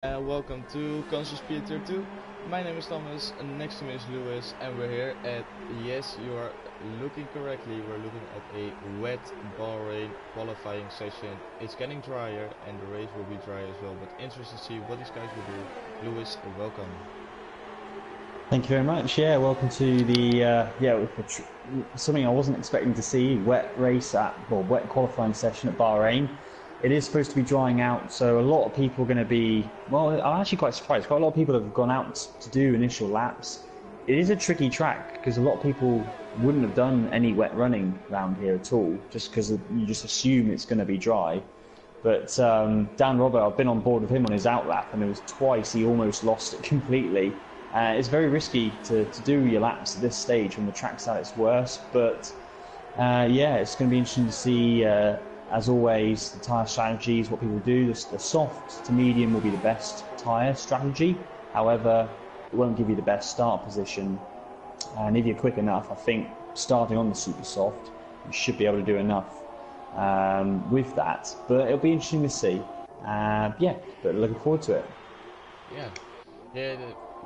And welcome to Conscious Peter 2. My name is Thomas, and next to me is Lewis, and we're here at, yes, you are looking correctly, we're looking at a wet Bahrain qualifying session. It's getting drier, and the race will be dry as well, but interested to see what these guys will do. Lewis, welcome. Thank you very much. Yeah, welcome to the something I wasn't expecting to see, wet qualifying session at Bahrain. It is supposed to be drying out, so a lot of people are going to be, well, I'm actually quite surprised. Quite a lot of people have gone out to do initial laps. It is a tricky track because a lot of people wouldn't have done any wet running around here at all, just because you just assume it's going to be dry. But Dan Robert, I've been on board with him on his outlap, and it was twice he almost lost it completely. It's very risky to do your laps at this stage when the track's at its worst, but yeah, it's going to be interesting to see, as always, the tyre strategies, what people do. The soft to medium will be the best tyre strategy. However, it won't give you the best start position, and if you're quick enough, I think starting on the super soft, you should be able to do enough with that. But it'll be interesting to see. Yeah, but looking forward to it. Yeah.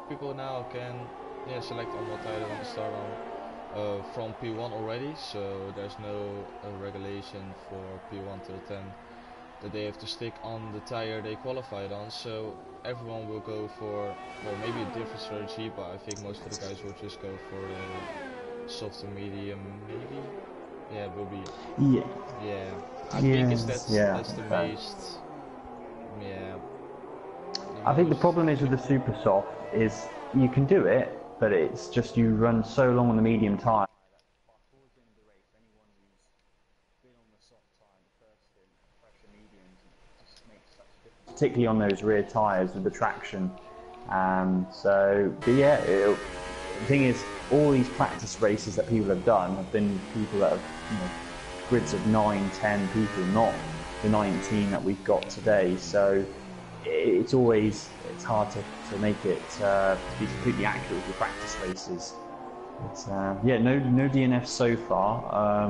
People now can select on what tire they want to start on from P1 already, so there's no regulation for P1 till 10 that they have to stick on the tire they qualified on, so everyone will go for, well, maybe a different strategy, but I think most of the guys will just go for the soft to medium, maybe? Yeah, it will be. Yeah. I think that's the most, I think the problem is with the super soft is you can do it, but it's just you run so long on the medium tyre. Particularly on those rear tyres with the traction. But yeah, the thing is, all these practice races that people have done have been people that have, grids of 9, 10 people, not the 19 that we've got today. So it's hard to make it to be completely accurate with your practice races. But yeah, no DNF so far.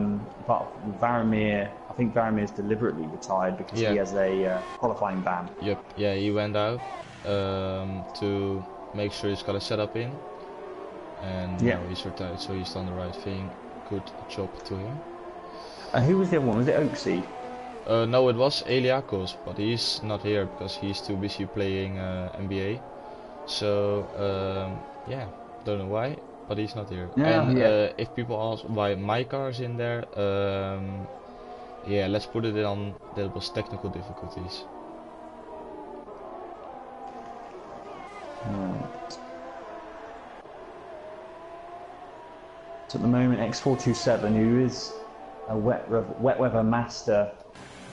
But Varamir, I think Varamir's deliberately retired because he has a qualifying ban. Yep. Yeah, he went out to make sure he's got a setup in, and now he's retired, so he's done the right thing. Good job to him. Who was the other one? Was it Oaksy? No, it was Eliakos, but he's not here because he's too busy playing NBA. So yeah, don't know why, but he's not here. If people ask why my car is in there, yeah, let's put it on. There was technical difficulties. Right. So at the moment, X427, who is a wet weather master.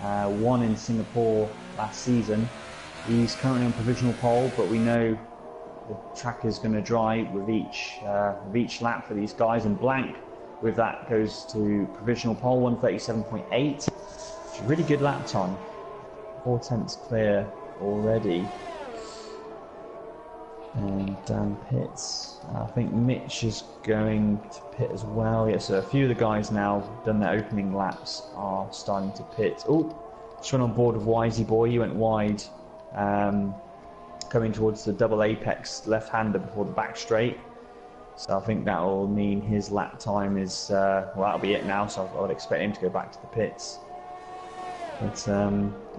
Won in Singapore last season. He's currently on provisional pole, but we know the track is going to dry with each lap for these guys, and Blank with that goes to provisional pole 1:37.8, which is a really good lap time. 4/10 clear already. And Dan pits. I think Mitch is going to pit as well. Yeah, so a few of the guys now done their opening laps are starting to pit. Oh, just went on board with Wisey Boy. He went wide, coming towards the double apex left-hander before the back straight. So I think that will mean his lap time is, well, that'll be it now. So I would expect him to go back to the pits. But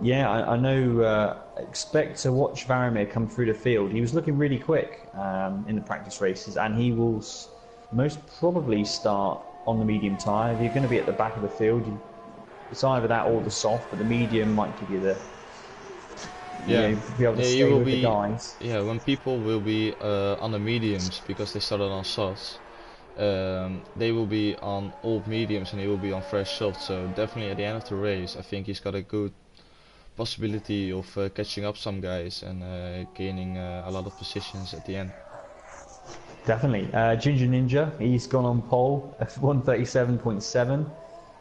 yeah, I know. Expect to watch Varamir come through the field. He was looking really quick in the practice races, and he will most probably start on the medium tyre. If you're going to be at the back of the field, it's either that or the soft, but the medium might give you the be able to stay with the guys. Yeah, when people will be on the mediums because they started on softs. They will be on old mediums and he will be on fresh soft, so definitely at the end of the race I think he's got a good possibility of catching up some guys and gaining a lot of positions at the end. Definitely. Ginger Ninja, he's gone on pole at 1:37.7,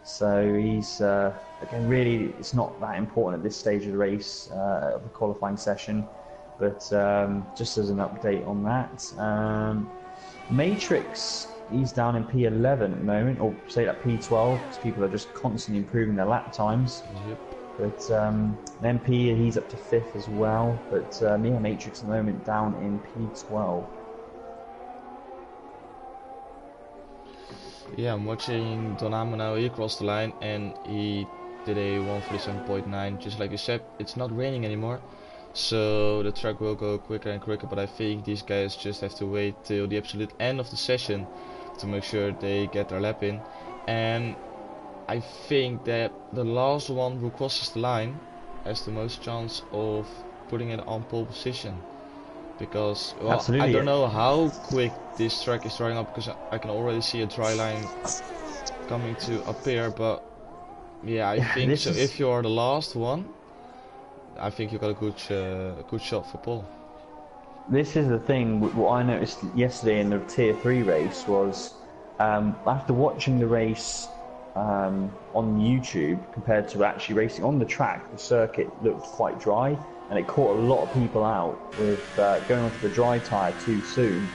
so he's again, really it's not that important at this stage of the race of the qualifying session, but just as an update on that, Matrix, he's down in P11 at the moment, or say that P12, because people are just constantly improving their lap times. Yep. But MP, he's up to 5th as well. But yeah, Matrix at the moment down in P12. Yeah, I'm watching Donamo now. He crossed the line and he did a 147.9. Just like you said, it's not raining anymore, so the track will go quicker and quicker. But I think these guys just have to wait till the absolute end of the session to make sure they get their lap in. And I think that the last one who crosses the line has the most chance of putting it on pole position. Because, well, Absolutely, I don't know how quick this track is drying up, because I can already see a dry line coming to appear. But yeah, I think so. If you are the last one, I think you got a good shot for pole. This is the thing. What I noticed yesterday in the Tier 3 race was, after watching the race on YouTube compared to actually racing on the track, the circuit looked quite dry, and it caught a lot of people out with going onto the dry tyre too soon.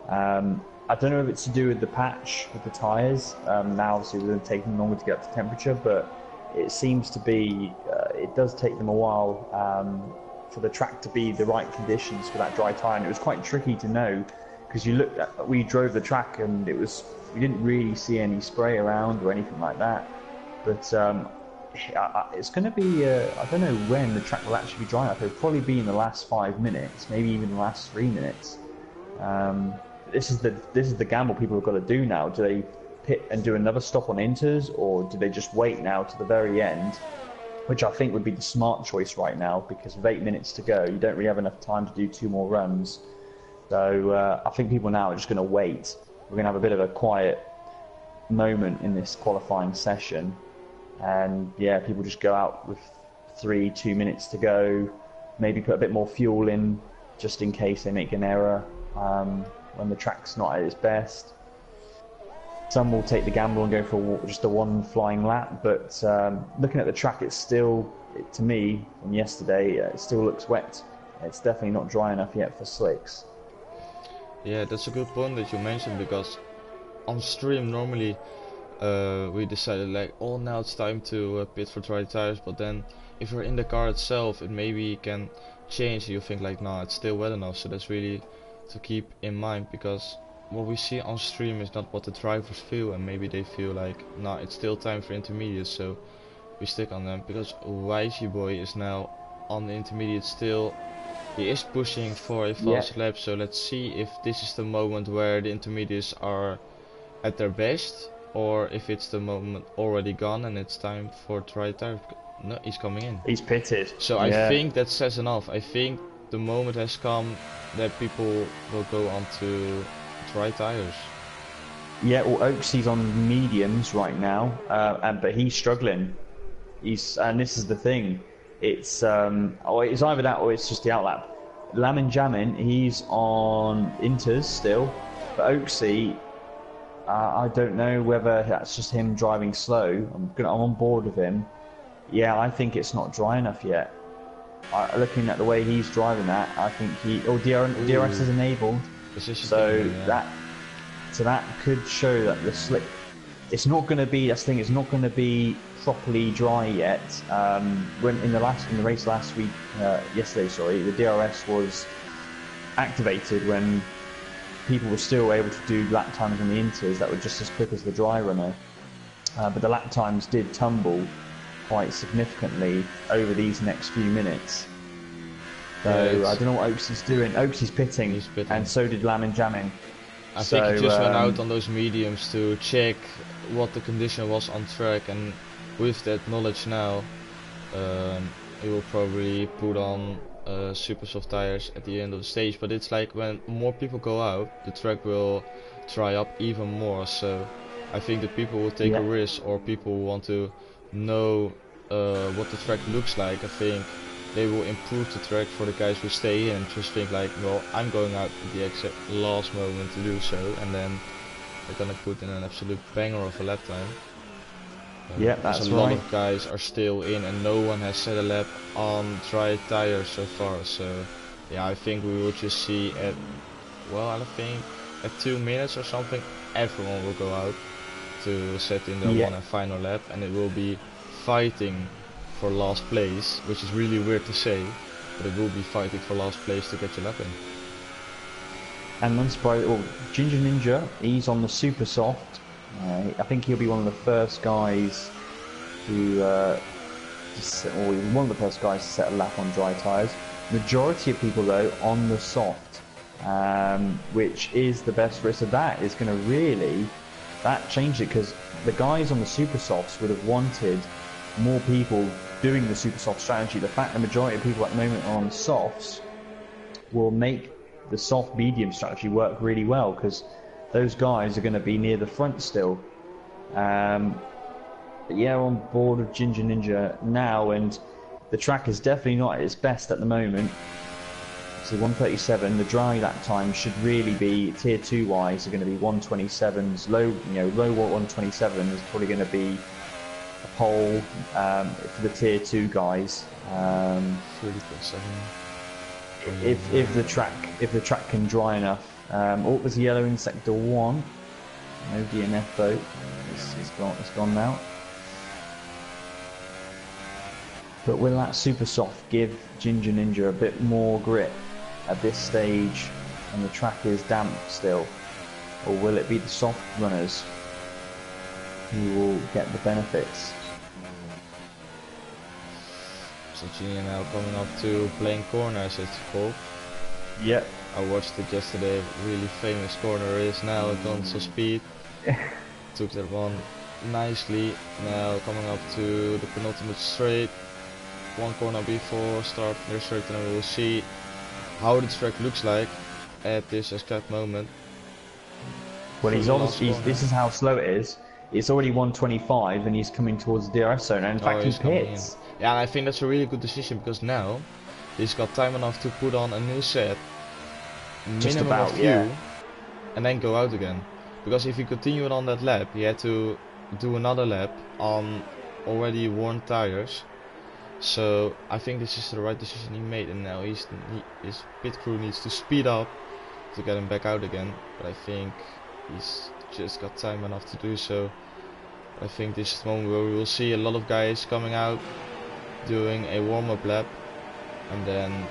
I don't know if it's to do with the patch with the tyres. Now obviously they're taking longer to get up to temperature, but it seems to be, it does take them a while for the track to be the right conditions for that dry tyre, and it was quite tricky to know, because we drove the track and we didn't really see any spray around or anything like that. But it's going to be, I don't know when the track will actually be dry enough. It'll probably be in the last 5 minutes, maybe even the last 3 minutes. This is the gamble people have got to do now. Do they pit and do another stop on inters, or do they just wait now to the very end, which I think would be the smart choice right now, because with 8 minutes to go, you don't really have enough time to do 2 more runs. So I think people now are just going to wait. We're going to have a bit of a quiet moment in this qualifying session, and yeah, people just go out with 2 minutes to go, maybe put a bit more fuel in just in case they make an error when the track's not at its best. Some will take the gamble and go for just a 1 flying lap, but looking at the track, it's still, to me, from yesterday, it still looks wet. It's definitely not dry enough yet for slicks. Yeah, that's a good point that you mentioned, because on stream normally we decided like, oh, now it's time to pit for dry tires, but then if you're in the car itself, it maybe can change. You think like, no, it's still wet enough. So that's really to keep in mind, because what we see on stream is not what the drivers feel, and maybe they feel like, no, it's still time for intermediates, so we stick on them. Because YG Boy is now on the intermediate still. He is pushing for a fast lap, so let's see if this is the moment where the intermediates are at their best, or if it's the moment already gone and it's time for dry tires. No, he's coming in. He's pitted. So I think that says enough. I think the moment has come that people will go on to dry tires. Yeah, well, Oaksy's on mediums right now, but he's struggling. And this is the thing. It's it's either that or it's just the outlap. Lamin Jamin, he's on inters still, but Oaksy, I don't know whether that's just him driving slow. I'm on board with him. Yeah, I think it's not dry enough yet. Looking at the way he's driving that, I think DRS is enabled, so that could show that the slick. It's not going to be. That's the thing. It's not going to be properly dry yet. When in the race last week, yesterday, the DRS was activated when people were still able to do lap times on the inters that were just as quick as the dry runner. But the lap times did tumble quite significantly over these next few minutes. So I don't know what Oaksy's doing. Oaksy's pitting, and so did Lamin Jamin. I think he just went out on those mediums to check what the condition was on track, and with that knowledge now, he will probably put on super soft tires at the end of the stage. But it's like when more people go out, the track will dry up even more. So I think that people will take a risk, or people who want to know what the track looks like. I think they will improve the track for the guys who stay in and just think like, well, I'm going out at the exact last moment to do so, and then they're gonna put in an absolute banger of a lap time. Yeah, that's right. A lot of guys are still in, and no one has set a lap on dry tires so far. So yeah, I think we will just see at, well, I think at 2 minutes or something, everyone will go out to set in the one and final lap, and it will be fighting for last place, which is really weird to say, but it will be fighting for last place to get your lap in. And Ginger Ninja, he's on the super soft. I think he'll be one of the first guys to one of the first guys to set a lap on dry tyres. Majority of people though on the soft, which is the best risk of that is going to really change it, because the guys on the super softs would have wanted more people doing the super soft strategy. The fact the majority of people at the moment are on softs will make the soft medium strategy work really well, because those guys are going to be near the front still. But yeah, on board with Ginger Ninja now, and the track is definitely not at its best at the moment. So 137, the dry lap time should really be tier 2 wise are going to be 127s. Low 127 is probably going to be a pole for the tier 2 guys. 30.7. If the track can dry enough. There's a yellow in sector 1. No DNF though. It's gone now. But will that super soft give Ginger Ninja a bit more grip at this stage and the track is damp still? Or will it be the soft runners who will get the benefits? So Genie now coming up to playing corners, it's called. Yep. I watched it yesterday, really famous corner is now at Gonzo speed. Took that one nicely. Now coming up to the penultimate straight. One corner before start their straight, and we will see how the track looks like at this exact moment. Well, this is how slow it is. It's already 125 and he's coming towards the DRS zone, and in fact he pits. Yeah, and I think that's a really good decision, because now he's got time enough to put on a new set, Just minimum about, of fuel, and then go out again. Because if he continued on that lap, he had to do another lap on already worn tires. So I think this is the right decision he made, and now his pit crew needs to speed up to get him back out again. But I think he's just got time enough to do so. I think this is the moment where we will see a lot of guys coming out doing a warm-up lap, and then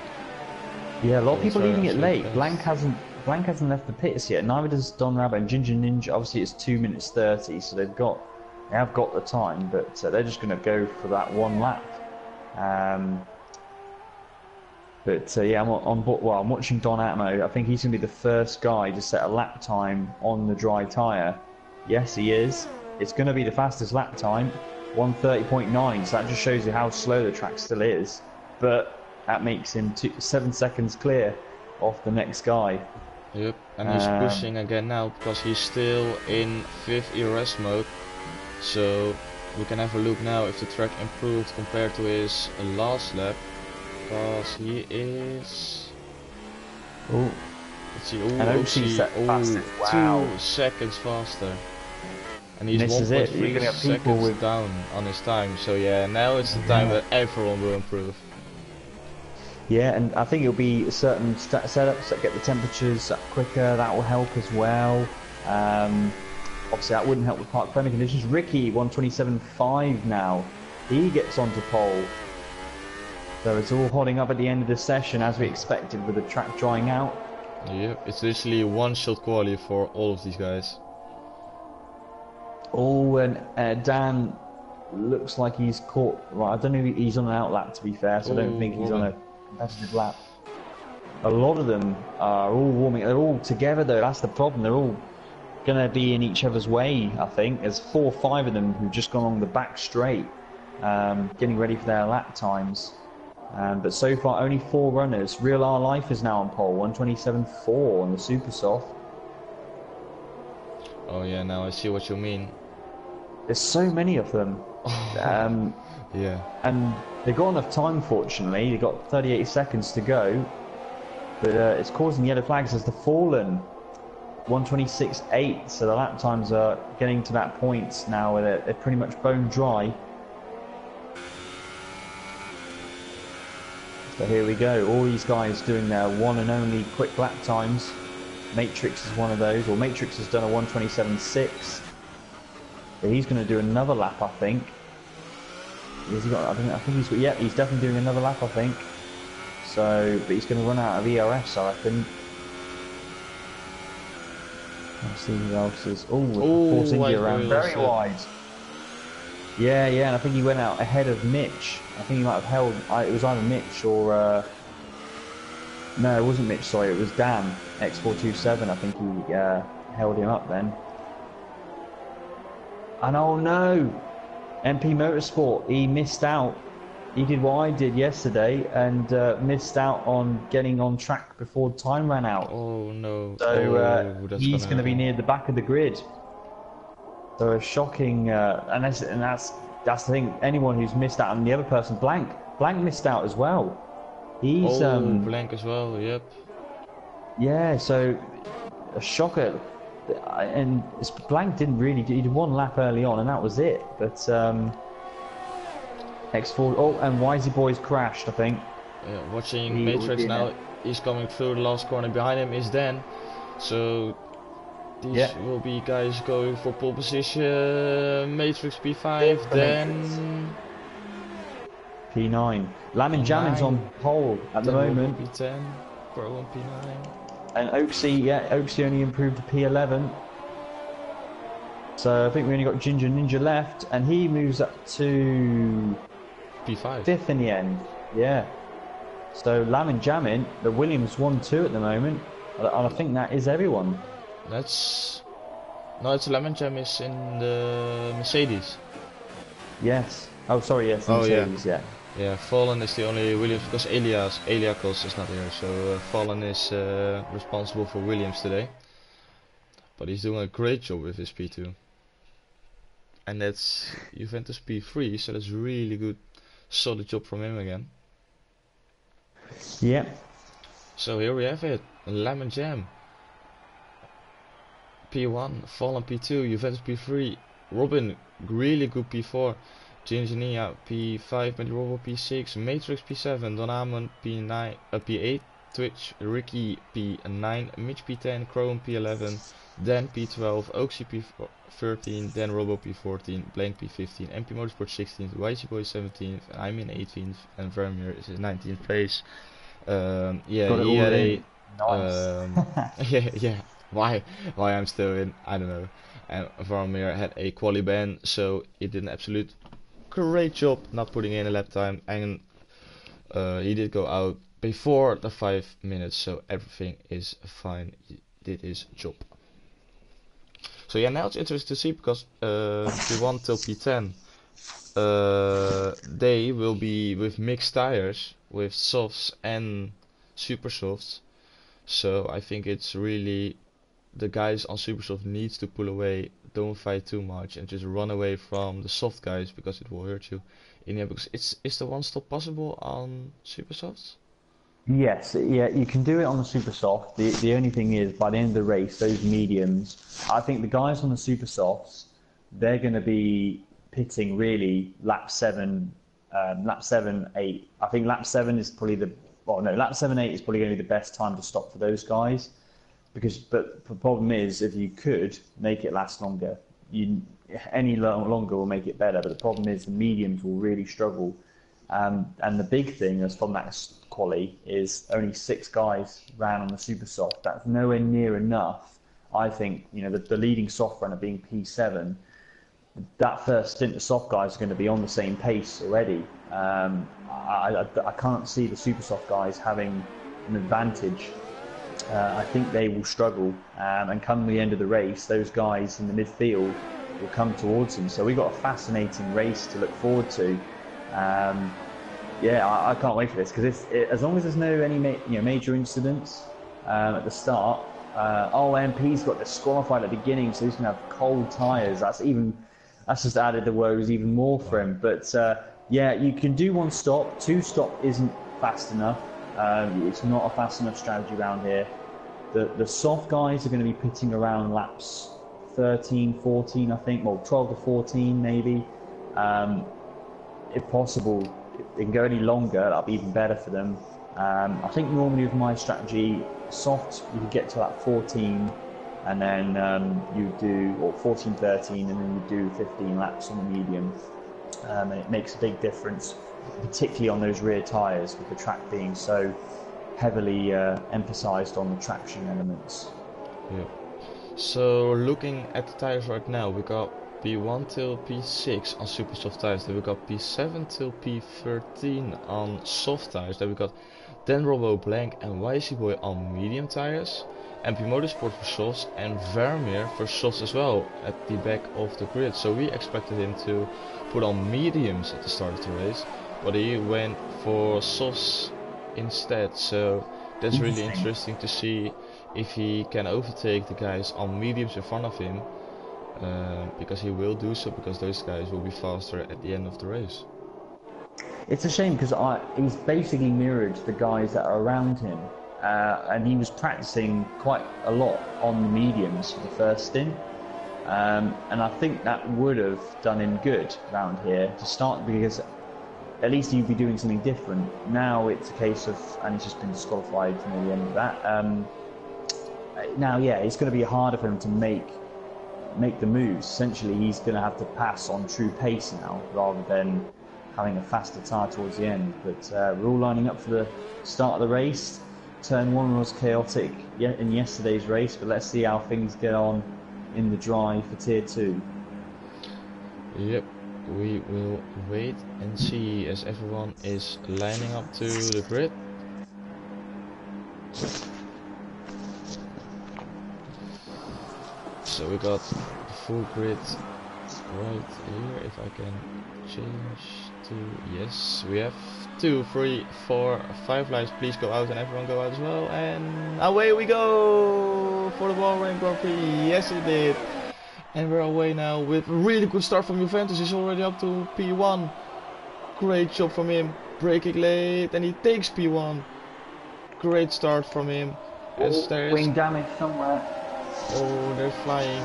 a lot of people leaving it late. Blank hasn't left the pits yet. Neither does Don Rabbit and Ginger Ninja. Obviously it's 2 minutes 30, so they have got the time, but they're just going to go for that one lap. I'm watching Don Atmo. I think he's going to be the first guy to set a lap time on the dry tyre. Yes, he is. It's going to be the fastest lap time, 1:30.9. So that just shows you how slow the track still is. But that makes him 7 seconds clear off the next guy. Yep, and he's pushing again now because he's still in 5th ERS mode. So we can have a look now if the track improved compared to his last lap, because he is. Oh, let's see. 2 seconds faster, and he's 1.3 seconds down on his time. So yeah, now it's the time that everyone will improve. Yeah, and I think it'll be certain setups that get the temperatures up quicker. That will help as well. Obviously that wouldn't help with park friendly conditions. Ricky 127.5 now. He gets onto pole. So it's all holding up at the end of the session as we expected, with the track drying out. Yep, it's literally one shot quality for all of these guys. Oh, and Dan looks like he's caught. Right, I don't know if he's on an out lap, to be fair, so I don't think he's on a competitive lap. A lot of them are all warming. They're all together though. That's the problem. They're all going to be in each other's way. I think there's 4 or 5 of them who've just gone along the back straight, getting ready for their lap times. But so far only 4 runners. Real R Life is now on pole, 127.4 on the super soft. Oh yeah, now I see what you mean. There's so many of them. Yeah. And they've got enough time, fortunately. They've got 38 seconds to go. But it's causing yellow flags as the Fallen 126.8, so the lap times are getting to that point now where they're pretty much bone dry. So here we go, all these guys doing their one and only quick lap times. Matrix is one of those. Well, Matrix has done a 127.6, so he's going to do another lap, I think. Has he got? I think he's got. Yeah, he's definitely doing another lap. I think. So, but he's going to run out of ERS, I reckon. Let's see who else is. Oh, Force India around very wide. Yeah, yeah, and I think he went out ahead of Mitch. I think he might have held. It was either Mitch or. No, it wasn't Mitch. Sorry, it was Dan X427. I think he held him up then. And oh no, MP Motorsport. He missed out. He did what I did yesterday and missed out on getting on track before time ran out. Oh no! So he's going to be near the back of the grid. So a shocking, and that's the thing. Anyone who's missed out, and the other person, Blank missed out as well. He's Blank as well. Yep. Yeah, so a shocker, and Blank didn't really. He did one lap early on, and that was it. But X4. Oh, and Wisey Boys crashed, I think. Yeah, watching Matrix now. He's coming through the last corner. Behind him is Dan. So these will be guys going for pole position. Matrix P5, then P9. Lamin Jamin's on pole at the moment. P10, Pro on P9. And Oaksy only improved to P11. So I think we only got Ginger Ninja left, and he moves up to P5. 5th in the end. Yeah. So Lamin Jamin, the Williams 1-2 at the moment, and I think that is everyone. It's Lamin Jam is in the Mercedes. Yes. Oh, sorry. Yes. Mercedes. Yeah. Yeah, Fallen is the only Williams because Eliakos is not here, so Fallen is responsible for Williams today. But he's doing a great job with his P2. And that's Juventus P3, so that's really good, solid job from him again. Yeah. So here we have it, Lemon Jam. P1, Fallen P2, Juventus P3, Robin, really good P4. Ginginia P5, Medrovo P6, Matrix P7, Don Amon P9, P8, Twitch, Ricky P9, Mitch P10, Chrome P11, Dan P12, Oxy P13, Dan Robo P14, Blank P15, MP Motorsport 16th, YC Boy 17th, and I'm in 18th, and Vermeer is in 19th place. He had a nice. Why I'm still in, I don't know. And Vermeer had a quali ban, so he did an absolute great job not putting in a lap time, and he did go out before the 5 minutes, so everything is fine. He did his job. So yeah, now it's interesting to see because P1 till P10 they will be with mixed tires, with softs and super softs. So I think it's really the guys on super soft needs to pull away, don't fight too much, and just run away from the soft guys because it will hurt you in the end. Because is the one stop possible on super softs? Yes, yeah, you can do it on the super soft. The only thing is, by the end of the race, those mediums, I think the guys on the super softs, they're going to be pitting really lap 7, 8. I think lap 7 is probably lap 7, 8 is probably going to be the best time to stop for those guys. But the problem is, if you could make it last longer, any longer will make it better. But the problem is, the mediums will really struggle. And the big thing is from that quali is only 6 guys ran on the super soft. That's nowhere near enough. I think the leading soft runner being P7. That first stint of soft guys are going to be on the same pace already. I can't see the super soft guys having an advantage. I think they will struggle, and come the end of the race, those guys in the midfield will come towards them. So we've got a fascinating race to look forward to. I can't wait for this because as long as there's no any major incidents at the start. MP's got disqualified at the beginning, so he's gonna have cold tyres. That's just added the woes even more for him. But you can do 1 stop. 2 stop isn't fast enough. It's not a fast enough strategy around here. The soft guys are going to be pitting around laps 13, 14, I think. Well, 12 to 14 maybe. If possible, if they can go any longer, that'll be even better for them. I think normally with my strategy, soft, you can get to lap 14, and then you do 14, 13, and then you do 15 laps on the medium. and it makes a big difference, particularly on those rear tyres, with the track being so heavily emphasised on the traction elements. Yeah. So looking at the tires right now, we got P1 till P6 on super soft tires, then we got P7 till P13 on soft tires, then we got Dan Robbo, Blank and YC Boy on medium tires, MP Motorsport for softs and Vermeer for softs as well at the back of the grid. So we expected him to put on mediums at the start of the race, but he went for softs instead, so that's really interesting to see if he can overtake the guys on mediums in front of him, because he will do so, because those guys will be faster at the end of the race. It's a shame because he's basically mirrored the guys that are around him, and he was practicing quite a lot on the mediums for the first stint, and I think that would have done him good around here to start, because at least he'd be doing something different. Now it's a case of, and he's just been disqualified near the end of that. Now, yeah, it's going to be harder for him to make the moves. Essentially, he's going to have to pass on true pace now, rather than having a faster tyre towards the end. But we're all lining up for the start of the race. Turn 1 was chaotic in yesterday's race, but let's see how things get on in the drive for Tier 2. Yep, we will wait and see as everyone is lining up to the grid. So we got the full grid right here. If I can change to, yes, we have 2, 3, 4, 5 lights. Please go out and everyone go out as well. And away we go for the Bahrain Grand Prix. Yes, it did. And we're away now with a really good start from Juventus. He's already up to P1. Great job from him. Braking late and he takes P1. Great start from him. As there is wing damage somewhere. Oh, they're flying.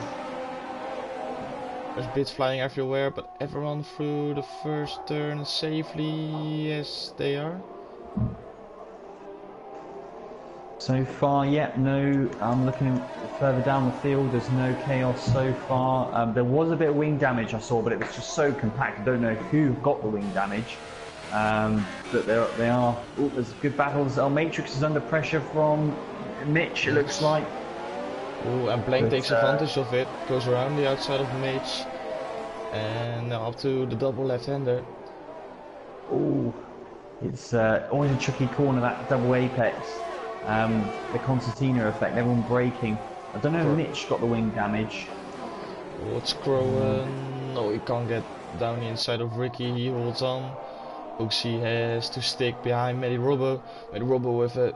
There's bits flying everywhere, but everyone through the first turn safely. Yes, they are. So far, yeah, no, I'm looking further down the field, there's no chaos so far. There was a bit of wing damage I saw, but it was just so compact. I don't know who got the wing damage. But they are, oh, there's good battles. Oh, Matrix is under pressure from Mitch, it looks like. Oh, and Blank takes advantage of it, goes around the outside of Mitch, and now up to the double left-hander. Oh, it's always a tricky corner, that double apex. The concertina effect, everyone braking. I don't know if Mitch got the wing damage. Oh, it's Crowan. No, he can't get down the inside of Ricky, he holds on. Oxy has to stick behind Matty Robbo. Matty Robbo with a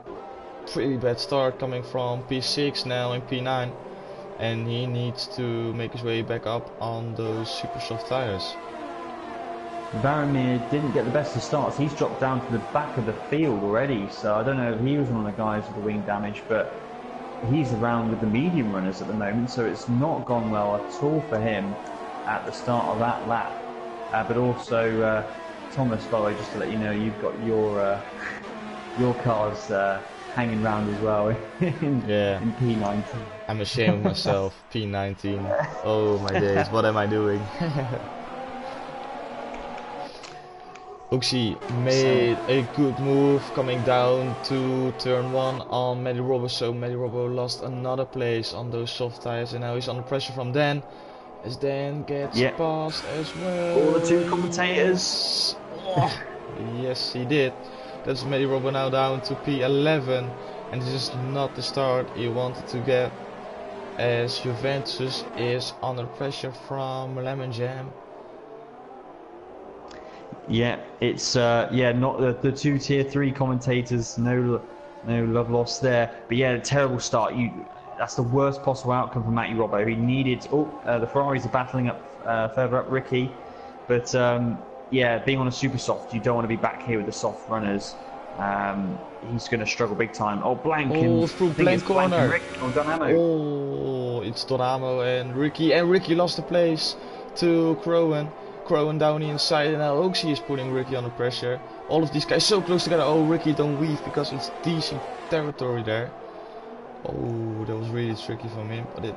pretty bad start, coming from P6 now in P9, and he needs to make his way back up on those super soft tires. Vermeer didn't get the best of starts. He's dropped down to the back of the field already, so I don't know if he was one of the guys with the wing damage, but he's around with the medium runners at the moment, so it's not gone well at all for him at the start of that lap. But also, Thomas, by the way, just to let you know, you've got your cars hanging around as well in P19. I'm ashamed of myself. P19. Oh my days, what am I doing? Oxy made a good move coming down to turn 1 on Matty Robbo, so Matty Robbo lost another place on those soft tires, and now he's under pressure from Dan, as Dan gets past as well. All the 2 commentators. Oh, yes, he did. That's Matty Robbo now down to P11, and this is not the start he wanted to get, as Juventus is under pressure from Lemon Jam. Yeah, it's not the 2 tier 3 commentators. No love lost there. But yeah, a terrible start. That's the worst possible outcome for Matty Robbo. He needed. The Ferraris are battling up further up Ricky, but yeah, being on a super soft, you don't want to be back here with the soft runners. He's going to struggle big time. Oh, Blank! Oh, through Blank corner. Oh, it's Donamo and Ricky lost the place to Crowan. Crowan down the inside, and now Oxy is putting Ricky under pressure. All of these guys so close together. Oh, Ricky, don't weave because it's decent territory there. Oh, that was really tricky from him, but it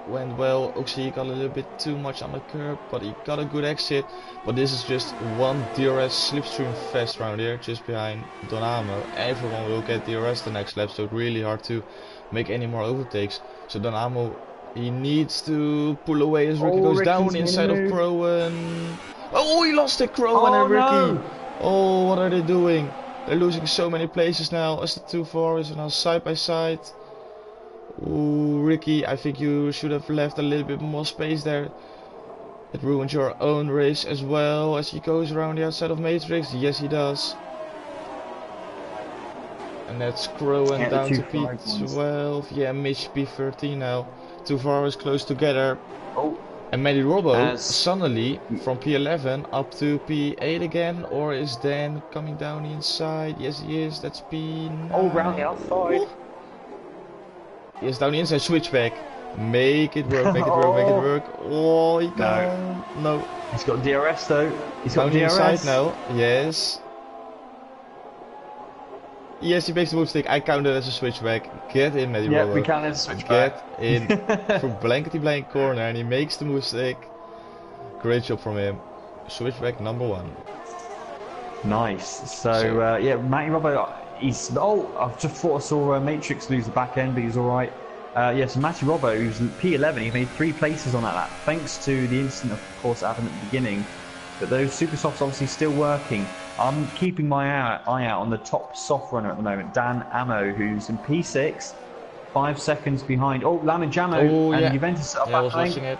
went well. Oxy got a little bit too much on the curb, but he got a good exit. But this is just one DRS slipstream fest round here, just behind Donamo. Everyone will get DRS the next lap, so it's really hard to make any more overtakes. So Donamo, he needs to pull away as Ricky goes down inside of Crowan. Oh, he lost it, Crowan and Ricky. No. Oh, what are they doing? They're losing so many places now as the two Ferraris are now side by side. Ooh, Ricky, I think you should have left a little bit more space there. It ruined your own race as well as he goes around the outside of Matrix. Yes, he does. And that's Crowan down to P12. Yeah, Mitch P13 now. Two Ferraris close together. Oh. And Matty Robbo suddenly from P11 up to P8 again, or is Dan coming down the inside? Yes, he is. That's P9. Oh, round the outside. Yes, down the inside, switchback. Make it work, make it work, make it work. Oh, he can't. No. He's got DRS though. He's down got the DRS. inside now. Yes. Yes, he makes the move stick. I count it as a switchback. Get in, Matty Robbo. Yeah, we count it as a switchback. Get in for blankety blank corner, and he makes the move stick. Great job from him. Switchback number 1. Nice. So yeah, Matty Robbo, he's. Oh, I just thought I saw Matrix lose the back end, but he's all right. Yeah, so Matty Robbo, who's P11, he made 3 places on that lap, thanks to the incident, of course, that happened at the beginning. But those super softs obviously still working. I'm keeping my eye out on the top soft runner at the moment, Dan Amo, who's in P6, 5 seconds behind. Oh, Lamajamo and Juventus up. Yeah, I was watching it.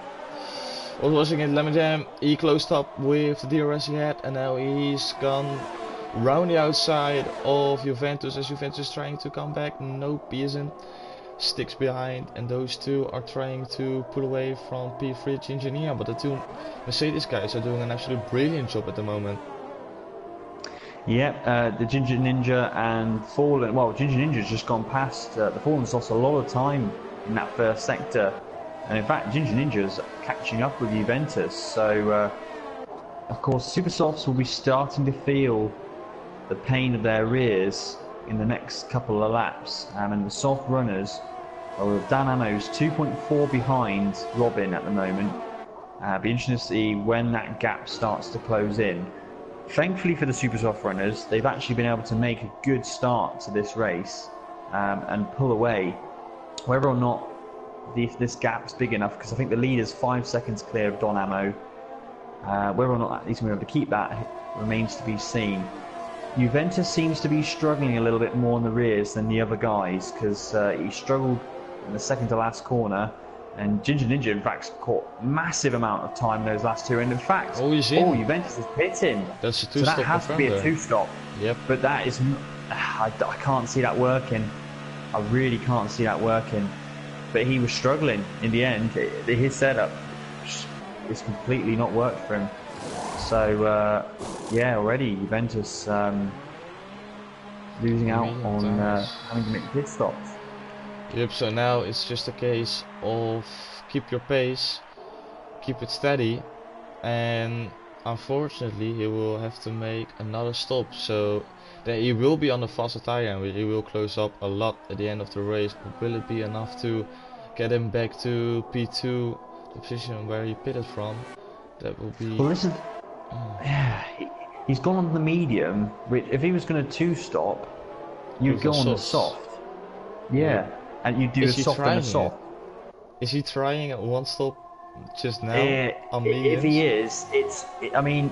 Lamajam, he closed up with the DRS he had, and now he's gone round the outside of Juventus as Juventus is trying to come back. Nope, he isn't. Sticks behind, and those two are trying to pull away from P3 Engineer, but the two Mercedes guys are doing an absolute brilliant job at the moment. Yep, the Ginger Ninja and Fallen. Well, Ginger Ninja's just gone past. The Fallen's lost a lot of time in that first sector, and in fact, Ginger Ninja's catching up with Juventus. So, of course, Super Softs will be starting to feel the pain of their rears in the next couple of laps, and the soft runners, well, Dan Amo's 2.4 behind Robin at the moment. Be interesting to see when that gap starts to close in. Thankfully for the super soft runners, they've actually been able to make a good start to this race and pull away. Whether or not this gap's big enough, because I think the leader's 5 seconds clear of Don Amo. Whether or not he's going to be able to keep that remains to be seen. Juventus seems to be struggling a little bit more in the rears than the other guys, because he struggled in the second to last corner, and Ginger Ninja in fact caught massive amount of time in those last two, and in fact Juventus is pitting. That's a so that has to be a 2-stop. Yep. But that is, I can't see that working. I really can't see that working. But he was struggling in the end. His setup is completely not worked for him. So yeah, already Juventus losing out on having to make pit stops. Yep, so now it's just a case of keep your pace, keep it steady, and unfortunately he will have to make another stop. So then he will be on the faster tire and he will close up a lot at the end of the race. But will it be enough to get him back to P2, the position where he pitted from? That will be... Well, this is... Yeah, he's gone on the medium, which if he was going to 2-stop, you'd go on the soft. Yeah, and you'd do a soft and a soft. Is he trying at 1-stop just now on mediums? If he is, I mean,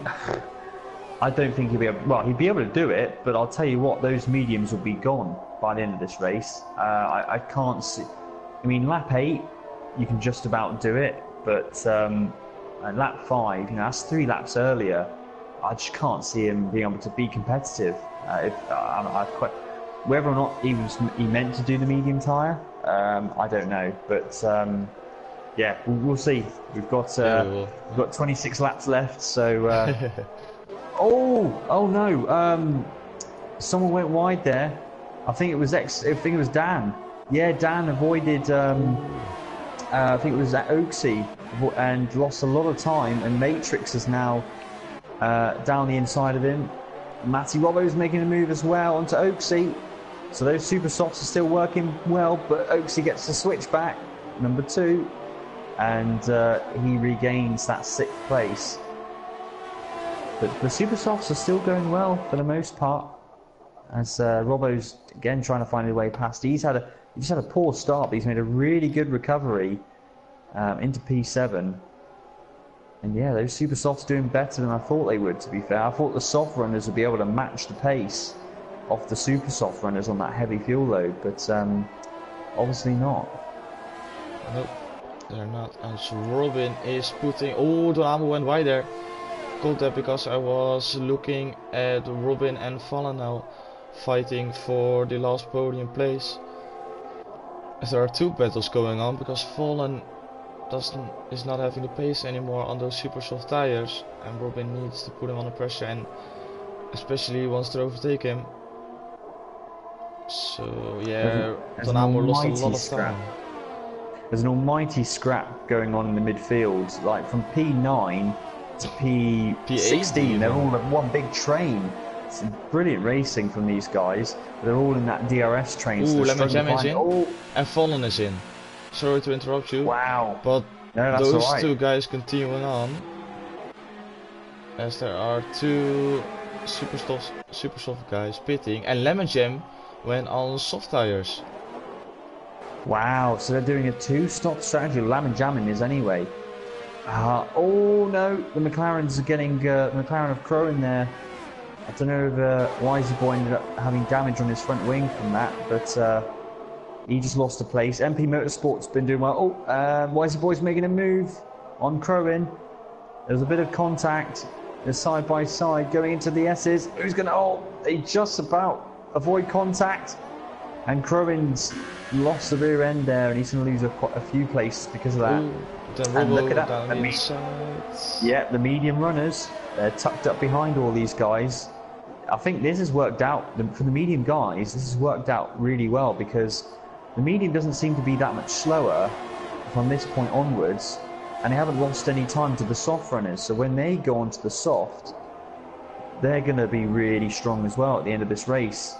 I don't think he'll be able... Well, he'd be able to do it, but I'll tell you what, those mediums will be gone by the end of this race. I can't see... I mean, lap 8, you can just about do it, but... And lap 5, you know, that's 3 laps earlier. I just can't see him being able to be competitive. Whether or not he meant to do the medium tyre, I don't know. But yeah, we'll see. We've got 26 laps left, so. oh no! Someone went wide there. I think it was Dan. Yeah, Dan avoided. I think it was at Oaksey and lost a lot of time, and Matrix is now down the inside of him. Matty Robbo's making a move as well onto Oaksey, so those super softs are still working well, but Oaksey gets the switch back, number 2. and he regains that 6th place. But the super softs are still going well for the most part, as Robbo's again trying to find his way past. He just had a poor start, but he's made a really good recovery into P7. And yeah, those super softs doing better than I thought they would, to be fair. I thought the soft runners would be able to match the pace of the super soft runners on that heavy fuel load, but obviously not. Nope, they're not. And so Robin is putting... Oh, Donamo went wide there. Called that because I was looking at Robin and Fallen now fighting for the last podium place. As there are 2 battles going on, because Fallen is not having the pace anymore on those super soft tires, and Robin needs to put him under pressure, and especially wants to overtake him. So yeah, Donamo lost a lot of time. There's an almighty scrap going on in the midfield, like from P9 to P16. They're all one big train. It's brilliant racing from these guys. They're all in that DRS train. Ooh, Lemon Jam is in, and Fallen is in. Sorry to interrupt you. Wow. But no, those right. 2 guys continuing on, as there are 2 super soft guys pitting, and Lemon Jam went on soft tires. Wow, so they're doing a 2-stop strategy. Lemon Jamming is anyway. Oh no, the McLarens are getting the McLaren of Crow in there. I don't know if Wisey Boy ended up having damage on his front wing from that, but he just lost a place. MP Motorsport's been doing well. Oh, Wisey Boy's making a move on Crowin. There's a bit of contact. They're side by side going into the S's. Who's going to... Oh, they just about avoid contact. And Crowin's lost the rear end there, and he's going to lose a few places because of that. Ooh, and look at that. Yeah, the medium runners, they're tucked up behind all these guys. I think this has worked out, for the medium guys, this has worked out really well, because the medium doesn't seem to be that much slower from this point onwards, and they haven't lost any time to the soft runners. So when they go onto the soft, they're going to be really strong as well at the end of this race.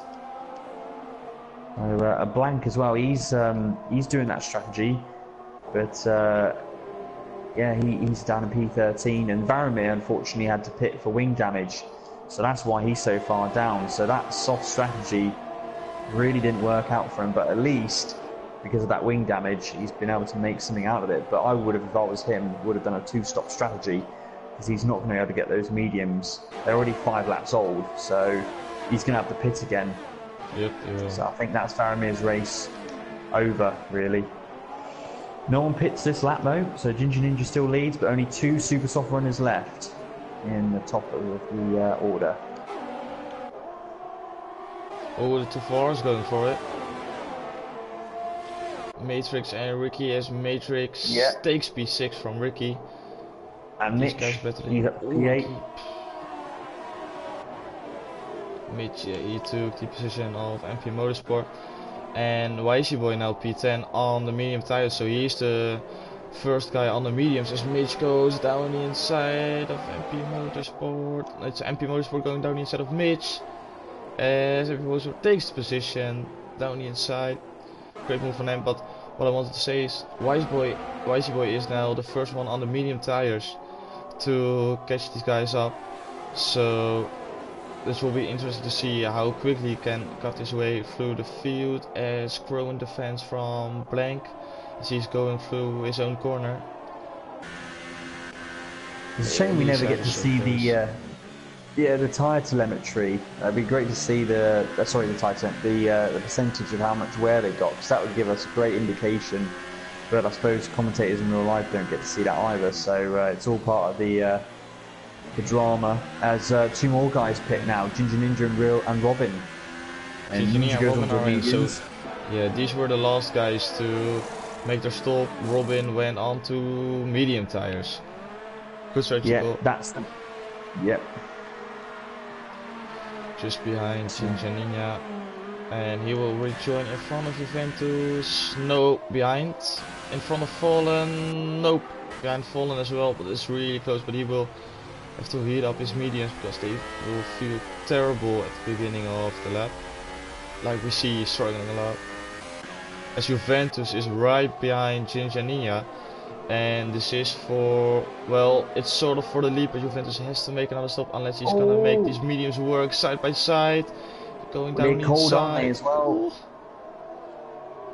A Blank as well, he's doing that strategy, but yeah, he's down in P13, and Varamir unfortunately had to pit for wing damage, so that's why he's so far down. So that soft strategy really didn't work out for him, but at least because of that wing damage he's been able to make something out of it. But I would have, if I was him, would have done a 2-stop strategy, because he's not going to be able to get those mediums. They're already 5 laps old, so he's going to have to pit again. Yep, yeah. So I think that's Varamir's race over, really. No one pits this lap though, so Ginger Ninja still leads, but only 2 super soft runners left in the top of the order. Oh, the 2 Fords going for it. Matrix and Ricky, as Matrix takes P6 from Ricky. And Mitch, he's at P8. Mitch, he took the position of MP Motorsport. And Wisey Boy now P10 on the medium tires, so he's the first guy on the mediums as Mitch goes down the inside of MP Motorsport. It's MP Motorsport going down the inside of Mitch as MP Motorsport takes the position down the inside. Great move from them, but what I wanted to say is Wisey Boy is now the first one on the medium tires to catch these guys up, so this will be interesting to see how quickly he can cut his way through the field as Crowan defends from Blank as he's going through his own corner. It's a shame we never get to see the tyre telemetry. It'd be great to see the percentage of how much wear they got, because that would give us a great indication. But I suppose commentators in real life don't get to see that either, so it's all part of the drama. As 2 more guys pit now, Ginger Ninja and Robin. And Ninja goes and Robin on to so yeah, these were the last guys to make their stop. Robin went on to medium tires. Good strategy. Yeah, that's the... Yep. Just behind Ginger Ninja. And he will rejoin in front of Juventus. No, behind. In front of Fallen. Nope. Behind Fallen as well, but it's really close. But he will have to heat up his mediums because they will feel terrible at the beginning of the lap. Like we see, he's struggling a lot. As Juventus is right behind Ginger Ninja. And this is for, well, it's sort of for the lead, but Juventus has to make another stop unless he's gonna make these mediums work side by side. Going down the cold, aren't they, inside. as well?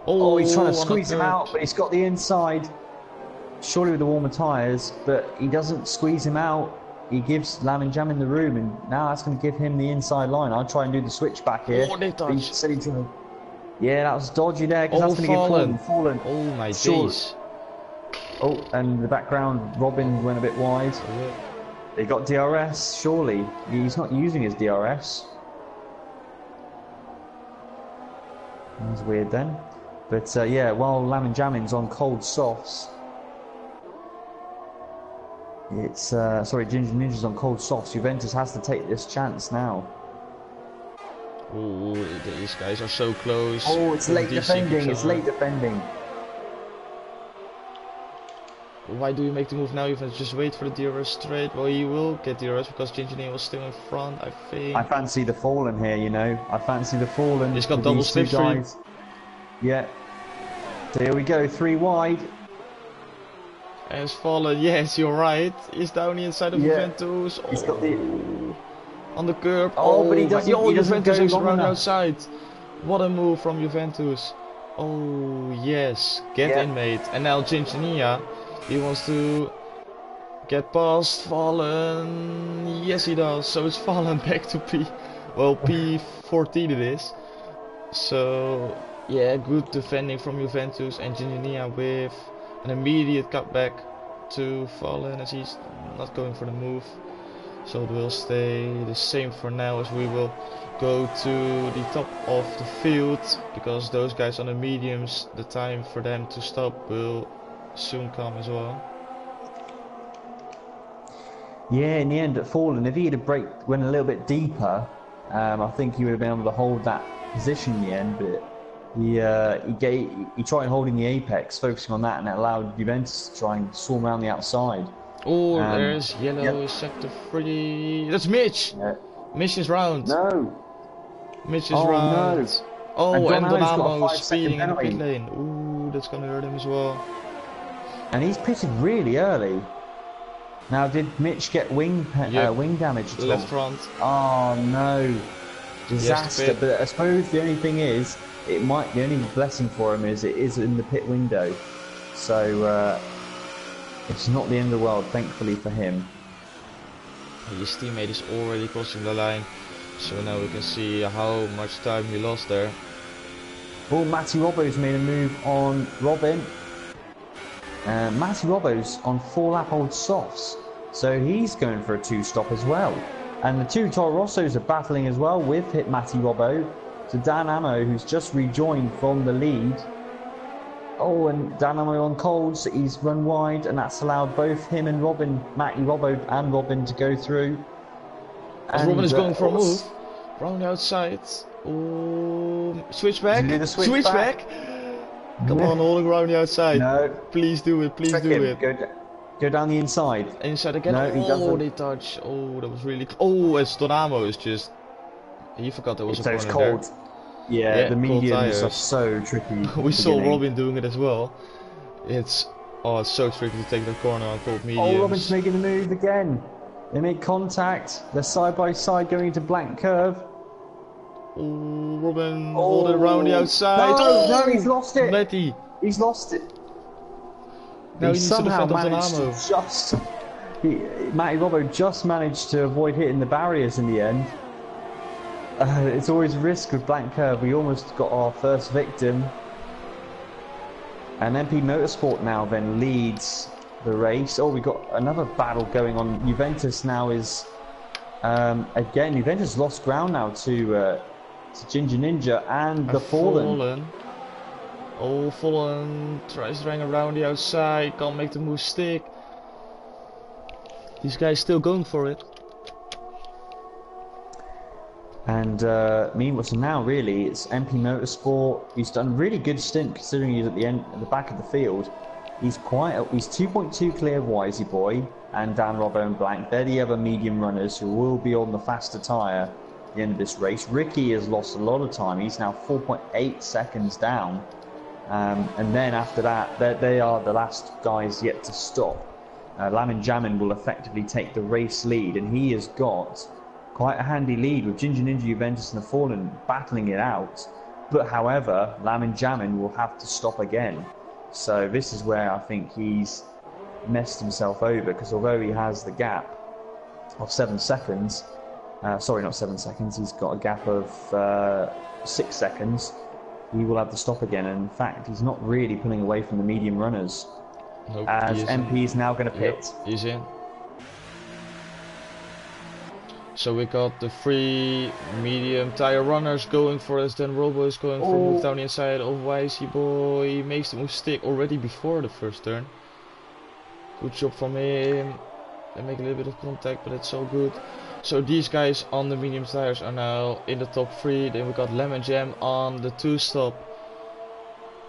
Oh, he's trying to on the squeeze him curb. out, but he's got the inside. Surely with the warmer tyres, but he doesn't squeeze him out. He gives Lamin Jamin the room, and now that's going to give him the inside line. I'll try and do the switch back here. Oh, they touch. Yeah, that was dodgy there, because that's going to give Fallen. Oh my days. Oh, and in the background, Robin went a bit wide. Yeah. They got DRS, surely. He's not using his DRS. That's weird then. But yeah, while Lamin Jamin's on cold softs, it's sorry, Ginger Ninja's on cold softs. Juventus has to take this chance now. Oh, these guys are so close. Oh, it's late defending. It's late defending. Why do you make the move now? You can just wait for the DRS straight. Well, he will get DRS because Ginger Ninja was still in front, I think. I fancy the Fallen here, you know. I fancy the Fallen. He's got double slipstream. Yeah. So here we go, 3 wide. And it's Fallen, yes, you're right. He's down the inside of Juventus. He's got the... On the curb. Oh, but he doesn't, Juventus is around enough. outside. What a move from Juventus. Oh, yes. Get in, mate. And now Ginger Ninja, he wants to get past Fallen. Yes, he does. So it's Fallen back to P14 it is. So, yeah, good defending from Juventus, and Ginger Ninja with an immediate cutback to Fallen as he's not going for the move. So it will stay the same for now, as we will go to the top of the field, because those guys on the mediums, the time for them to stop will soon come as well. Yeah, in the end at Fallen, if he had went a little bit deeper, I think he would have been able to hold that position in the end, but he tried holding the apex, focusing on that, and it allowed Juventus to try and swarm around the outside. Oh, there's yellow sector 3. That's Mitch! Yeah. Mitch is round. No! Mitch is round. No. Oh, and Donamo speeding in the pit lane. Ooh, that's gonna hurt him as well. And he's pitted really early. Now, did Mitch get wing damage at all? Left front. Oh no! Disaster. But I suppose the only thing is, the only blessing for him is it is in the pit window, so it's not the end of the world, thankfully for him. His teammate is already crossing the line, so now we can see how much time he lost there. Oh, Matty Robbo's made a move on Robin. Matty Robbo's on 4-lap old softs, so he's going for a 2-stop as well. And the 2 Toro Rossos are battling as well with Matty Robbo. So Dan Amo, who's just rejoined from the lead. Oh, and Dan Amo on cold, so he's run wide, and that's allowed both him and Robin, Matty Robbo and Robin, to go through. And Robin is going for a move. Round the outside. Oh, switch back. Switch back. Come on, holding around the outside. No. Please do it. Please do it. Go down the inside. Inside again. No, he doesn't. They touch. Oh, that was really. Oh, as Donamo is just. He forgot there was a corner cold. there. Yeah, the mediums are so tricky. We saw Robin doing it as well. It's so tricky to take the corner on cold mediums. Oh, Robin's making the move again. They make contact. They're side by side going into blank curve. Oh, Robin hold it around the outside. No, he's lost it. Letty. He's lost it. Now he somehow managed to Matty Robbo just managed to avoid hitting the barriers in the end. It's always a risk with blank curve. We almost got our first victim. And MP Motorsport now then leads the race. Oh, we got another battle going on. Juventus now is again. Juventus lost ground now to Ginger Ninja and the Fallen. Oh, Fallen tries to hang around the outside. Can't make the move stick. These guys still going for it. And meanwhile, so now really it's MP Motorsport. He's done a really good stint considering he's at the back of the field. He's 2.2 clear of Wisey Boy and Dan Robbo and Blank. They're the other medium runners who will be on the faster tyre at the end of this race. Ricky has lost a lot of time. He's now 4.8 seconds down. And then after that, they are the last guys yet to stop. Lamin Jamin will effectively take the race lead, and he has got quite a handy lead with Ginger Ninja, Juventus and the Fallen battling it out. But however, Lamin Jamin will have to stop again. So this is where I think he's messed himself over, because although he has the gap of 7 seconds, sorry, not 7 seconds, he's got a gap of 6 seconds, he will have to stop again. And in fact, he's not really pulling away from the medium runners. Nope, as MP is now going to pit. Yep, he's in. So we got the 3 medium tire runners going for us, then Robo is going for a move down the inside of Wisey Boy. He makes the move stick already before the first turn. Good job from him. They make a little bit of contact, but it's so good. So these guys on the medium tires are now in the top 3. Then we got Lemon Jam on the 2-stop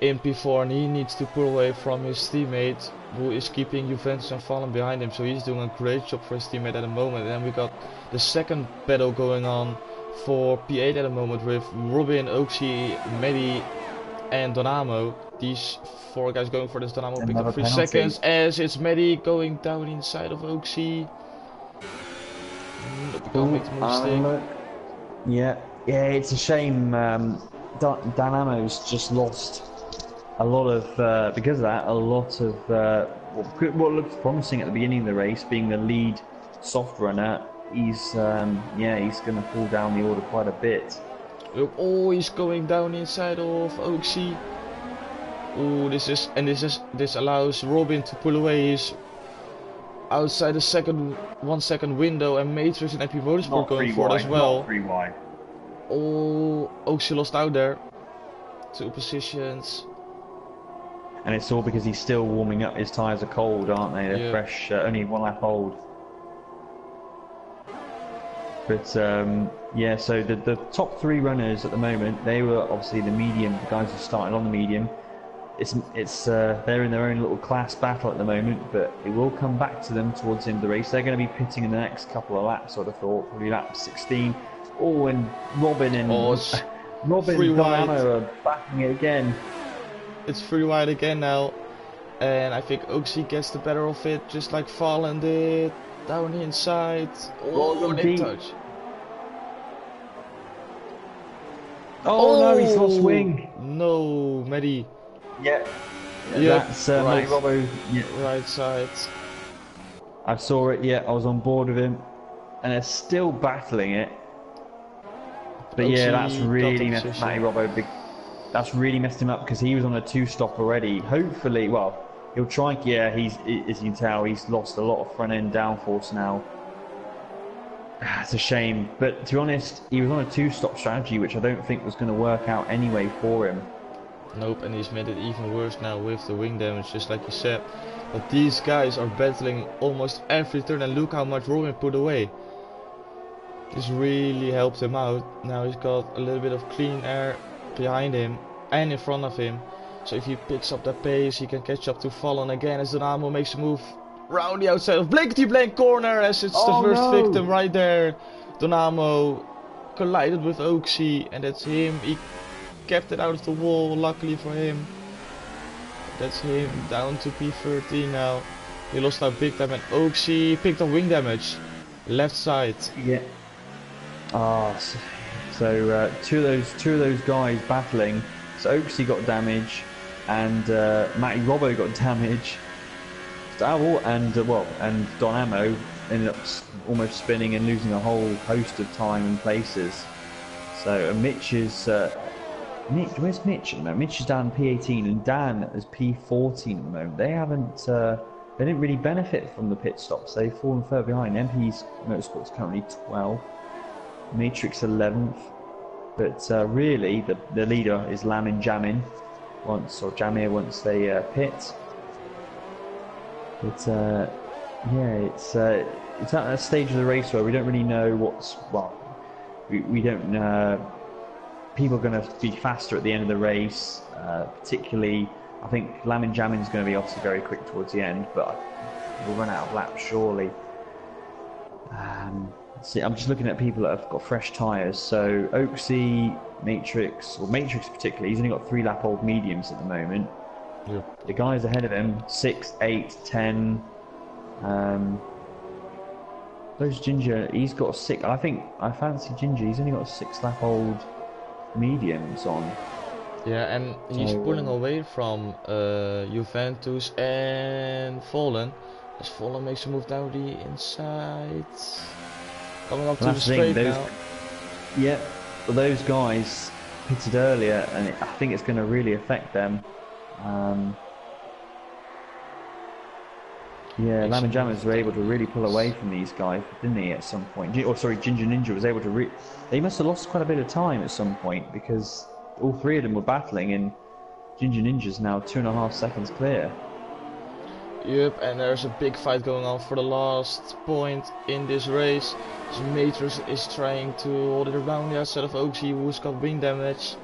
in P4, and he needs to pull away from his teammate, who is keeping Juventus and Fallen behind him. So he's doing a great job for his teammate at the moment. And then we got the second battle going on for P8 at the moment with Robin, Oxy, Medi and Donamo. These 4 guys going for this. Donamo picked up 3 seconds as it's Medi going down inside of Oxy. Can't make the move stick. Yeah, it's a shame. Dynamo's just lost a lot of, because of that, a lot of what looked promising at the beginning of the race, being the lead soft runner. He's he's going to fall down the order quite a bit. Oh, he's going down inside of Oxy. Oh, this allows Robin to pull away. He's outside the 1 second window, and Matrix and MP Motorsport going for it as well. Not 3 wide. Oh, Oxy lost out there. 2 positions. And it's all because he's still warming up. His tyres are cold, aren't they? They're fresh, only 1 lap old. But yeah, so the top 3 runners at the moment, they were obviously the medium, the guys who started on the medium. They're in their own little class battle at the moment, but it will come back to them towards the end of the race. They're going to be pitting in the next couple of laps, I'd have thought, probably lap 16. Oh, and Robin and Dynamo are backing it again. It's 3 wide again now, and I think Oxy gets the better of it, just like Fallen did. Down the inside. Oh, they touch. Oh no, he's lost wing. No, Medi. Yeah, that's right. Robbo. Yeah. Right side. I saw it. Yeah, I was on board with him, and they're still battling it. But Oxy, yeah, that's really messed Matty Robbo. That's really messed him up because he was on a 2-stop already. Hopefully, well, he'll try. Yeah, as you can tell, he's lost a lot of front end downforce now. It's a shame, but to be honest, he was on a 2-stop strategy, which I don't think was going to work out anyway for him. Nope, and he's made it even worse now with the wing damage, just like you said. But these guys are battling almost every turn, and look how much Robin put away. This really helped him out. Now he's got a little bit of clean air behind him and in front of him. So if he picks up that pace, he can catch up to Fallen again as Donamo makes a move round the outside of Blankety Blank corner, as it's the first victim right there. Donamo collided with Oxy, and that's him. He kept it out of the wall, luckily for him. That's him down to P13 now. He lost out big time, and Oxy picked up wing damage. Left side. Yeah. So two of those guys battling. So Oxy got damage, and Matty Robbo got damage. And Donamo ended up almost spinning and losing a whole host of time and places. So Mitch is where's Mitch at the moment? Mitch is down P18 and Dan is P14 at the moment. They haven't they didn't really benefit from the pit stops. They've fallen further behind. MP's Motorsport's currently 12, Matrix 11th, but really the leader is Lamin Jamin Jamir once they pit. But yeah, it's at that stage of the race where we don't really know we don't. People are going to be faster at the end of the race, particularly. I think Lamin Jamin is going to be obviously very quick towards the end, but we'll run out of laps surely. See, I'm just looking at people that have got fresh tyres. So Oaksy, Matrix, or Matrix particularly, he's only got 3-lap-old mediums at the moment. Yep. The guys ahead of him, 6, 8, 10. Those Ginger, he's got 6. I fancy Ginger. He's only got 6-lap-old mediums on. Yeah, and he's pulling away from Juventus and Fallen. As Fallen makes a move down the inside. Coming up to the straight now. Yeah, well, those guys pitted earlier, and I think it's going to really affect them. Yeah, Lamb and Jammers were able to really pull away from these guys, didn't he, at some point? Or sorry, Ginger Ninja was able to they must have lost quite a bit of time at some point, because all 3 of them were battling, and Ginger Ninja's now 2.5 seconds clear. Yep, and there's a big fight going on for the last point in this race. So Matrix is trying to hold it around the outside of Oaksy, who's got wing damage.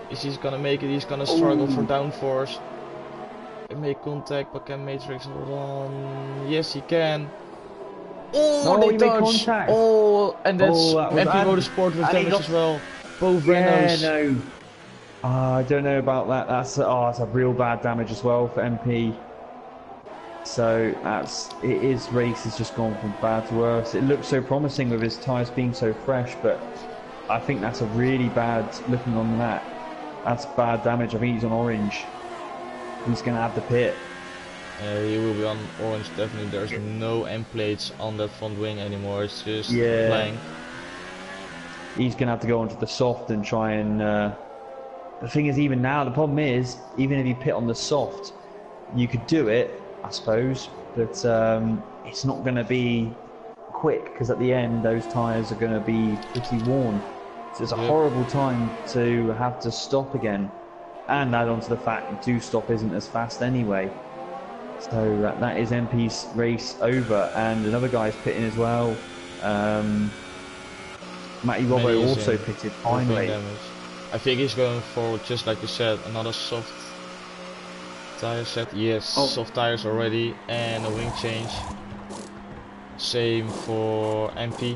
Is he gonna make it? He's gonna struggle for downforce. Make contact, but can Matrix hold on? Yes, he can. Oh, they touch! Oh, and that's MP Motorsport with damage as well. Both Renaults. No. I don't know about that. That's a real bad damage as well for MP. So race has just gone from bad to worse. It looks so promising with his tyres being so fresh, but I think that's a really bad looking on that. That's bad damage. I think he's on orange. He's going to have the pit. He will be on orange, definitely. There's no end plates on that front wing anymore. It's just blank. He's going to have to go onto the soft and try and... the thing is, even now, the problem is, even if you pit on the soft, you could do it, I suppose, but it's not going to be quick, because at the end, those tyres are going to be pretty worn. So it's a horrible time to have to stop again. And add on to the fact that stop isn't as fast anyway. So that is MP's race over, and another guy's pitting as well. Matty Robbo also pitted finally. I think he's going for, just like you said, another soft tire set. Yes, soft tires already, and a wing change. Same for MP.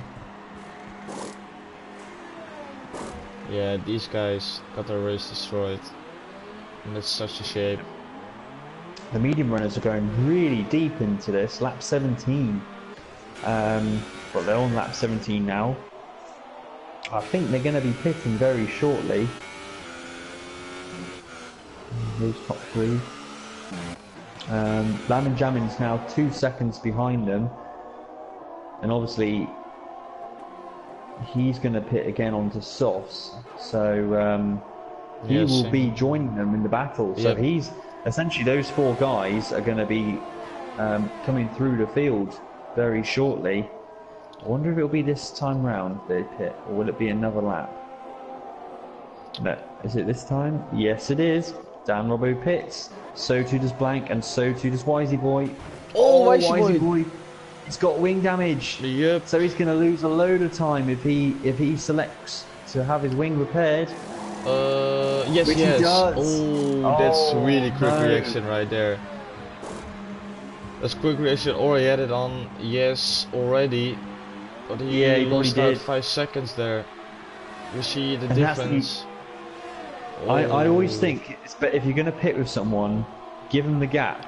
Yeah, these guys got their race destroyed. And that's such a shame. The medium runners are going really deep into this. Lap 17. But they're on lap 17 now. I think they're going to be pitting very shortly. Here's top 3. Lamb and Jammin's now 2 seconds behind them. And obviously, he's going to pit again onto softs. So... he will be joining them in the battle. So he's essentially, those 4 guys are going to be coming through the field very shortly. I wonder if it'll be this time round they pit, or will it be another lap? No, is it this time? Yes, it is. Dan Robbo pits. So too does Blank, and so too does Wisey Boy. Oh, Wisey Boy! He's got wing damage. Yep. So he's going to lose a load of time if he selects to have his wing repaired. Yes, Which he does. Oh, that's really quick reaction right there. That's quick reaction, or he had it on, yes, already. But he lost out 5 seconds there. You see the difference. I always think it's better if you're going to pit with someone, give them the gap.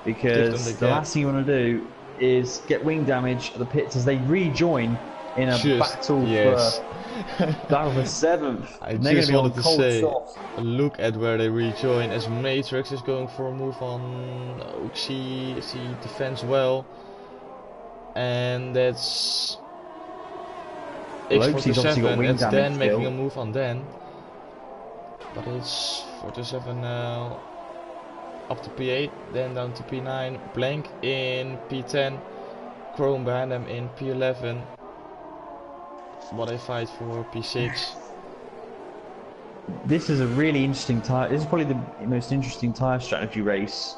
Because the last thing you want to do is get wing damage at the pits as they rejoin in a battle for down the 7th. I just wanted to say, look at where they rejoin as Matrix is going for a move on Oaksy. He defends well, and that's X47. That's Dan making a move on Dan, but it's 47 now. Up to P8, then down to P9. Blank in P10. Chrome behind them in P11. What I fight for P6. This is a really interesting tire. This is probably the most interesting tire strategy race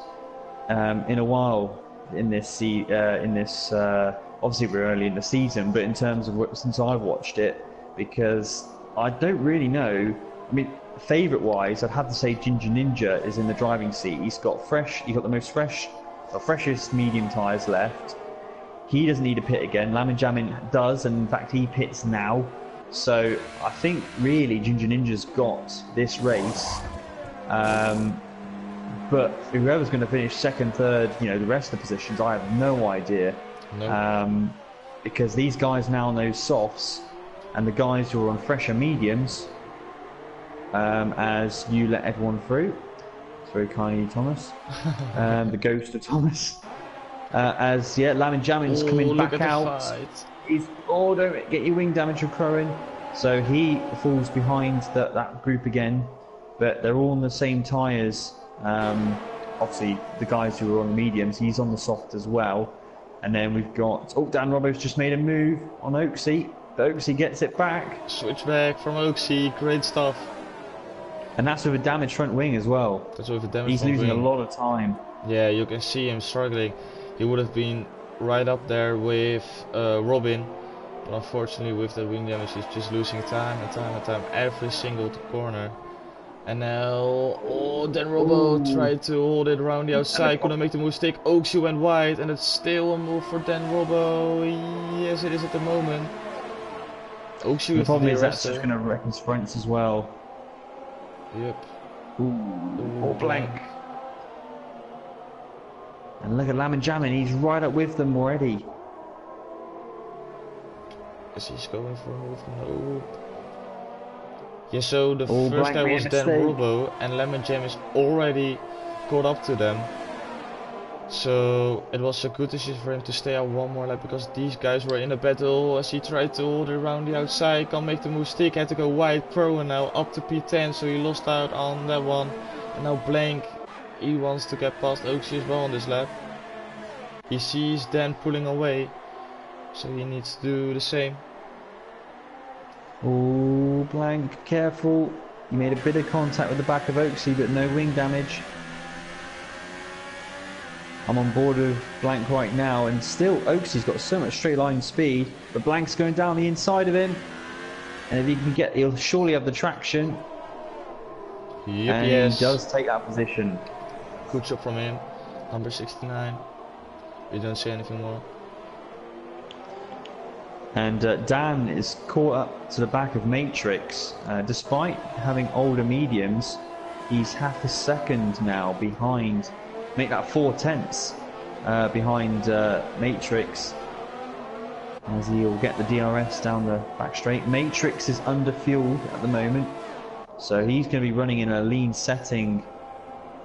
in a while. In this, obviously we're early in the season, but in terms of since I've watched it, because I don't really know. I mean, favourite wise, I'd have to say Ginger Ninja is in the driving seat. He's got the most freshest medium tyres left. He doesn't need a pit again. Lamin Jamin does, and in fact he pits now. So I think really Ginger Ninja's got this race. But whoever's going to finish second, third, you know, the rest of the positions, I have no idea. No. Because these guys now on those softs, and the guys who are on fresher mediums, as you let everyone through. It's very kind of you, Thomas. The ghost of Thomas. Lamin Jamin's coming back out. Don't get your wing damage from Crowing. So he falls behind that group again, but they're all on the same tyres. Obviously, the guys who are on the mediums, he's on the soft as well. And then we've got Dan Robbo's just made a move on Oaksy, but Oaksy gets it back. Switchback from Oaksy, great stuff. And that's with a damaged front wing as well. That's with a damaged He's front losing wing. a lot of time. Yeah, you can see him struggling. He would have been right up there with Robin, but unfortunately with the wing damage he's just losing time and time every single corner. And now, Dan Robbo tried to hold it around the outside, couldn't make the mistake. Oaksy went wide, and it's still a move for Dan Robbo. Yes, it is at the moment. Oaksy, the problem is that's just going to wreck his fronts as well. Yep. Ooh, blank. And look at Lamin Jamin, he's right up with them already. Is he going for a move? No. Yeah, so the Oh, first guy was Dan mistake. Robbo, and Lemon Jam is already caught up to them. So it was a good decision for him to stay out one more lap, because these guys were in a battle as he tried to hold it around the outside, can't make the move stick, had to go wide pro and now up to P10, so he lost out on that one. And now Blank, he wants to get past Oaksy as well on this lap. He sees Dan pulling away, so he needs to do the same. Oh, Blank, careful. He made a bit of contact with the back of Oaksy, but no wing damage. I'm on board with Blank right now, and still Oaksy's got so much straight line speed, but Blank's going down the inside of him. And if he can get, he'll surely have the traction. Yep, and yes. He does take that position. Good job from him. Number 69. We don't say anything more. And Dan is caught up to the back of Matrix. Despite having older mediums, he's half a second now behind. Make that 4/10 behind Matrix. As he'll get the DRS down the back straight. Matrix is under fueled at the moment, so he's going to be running in a lean setting.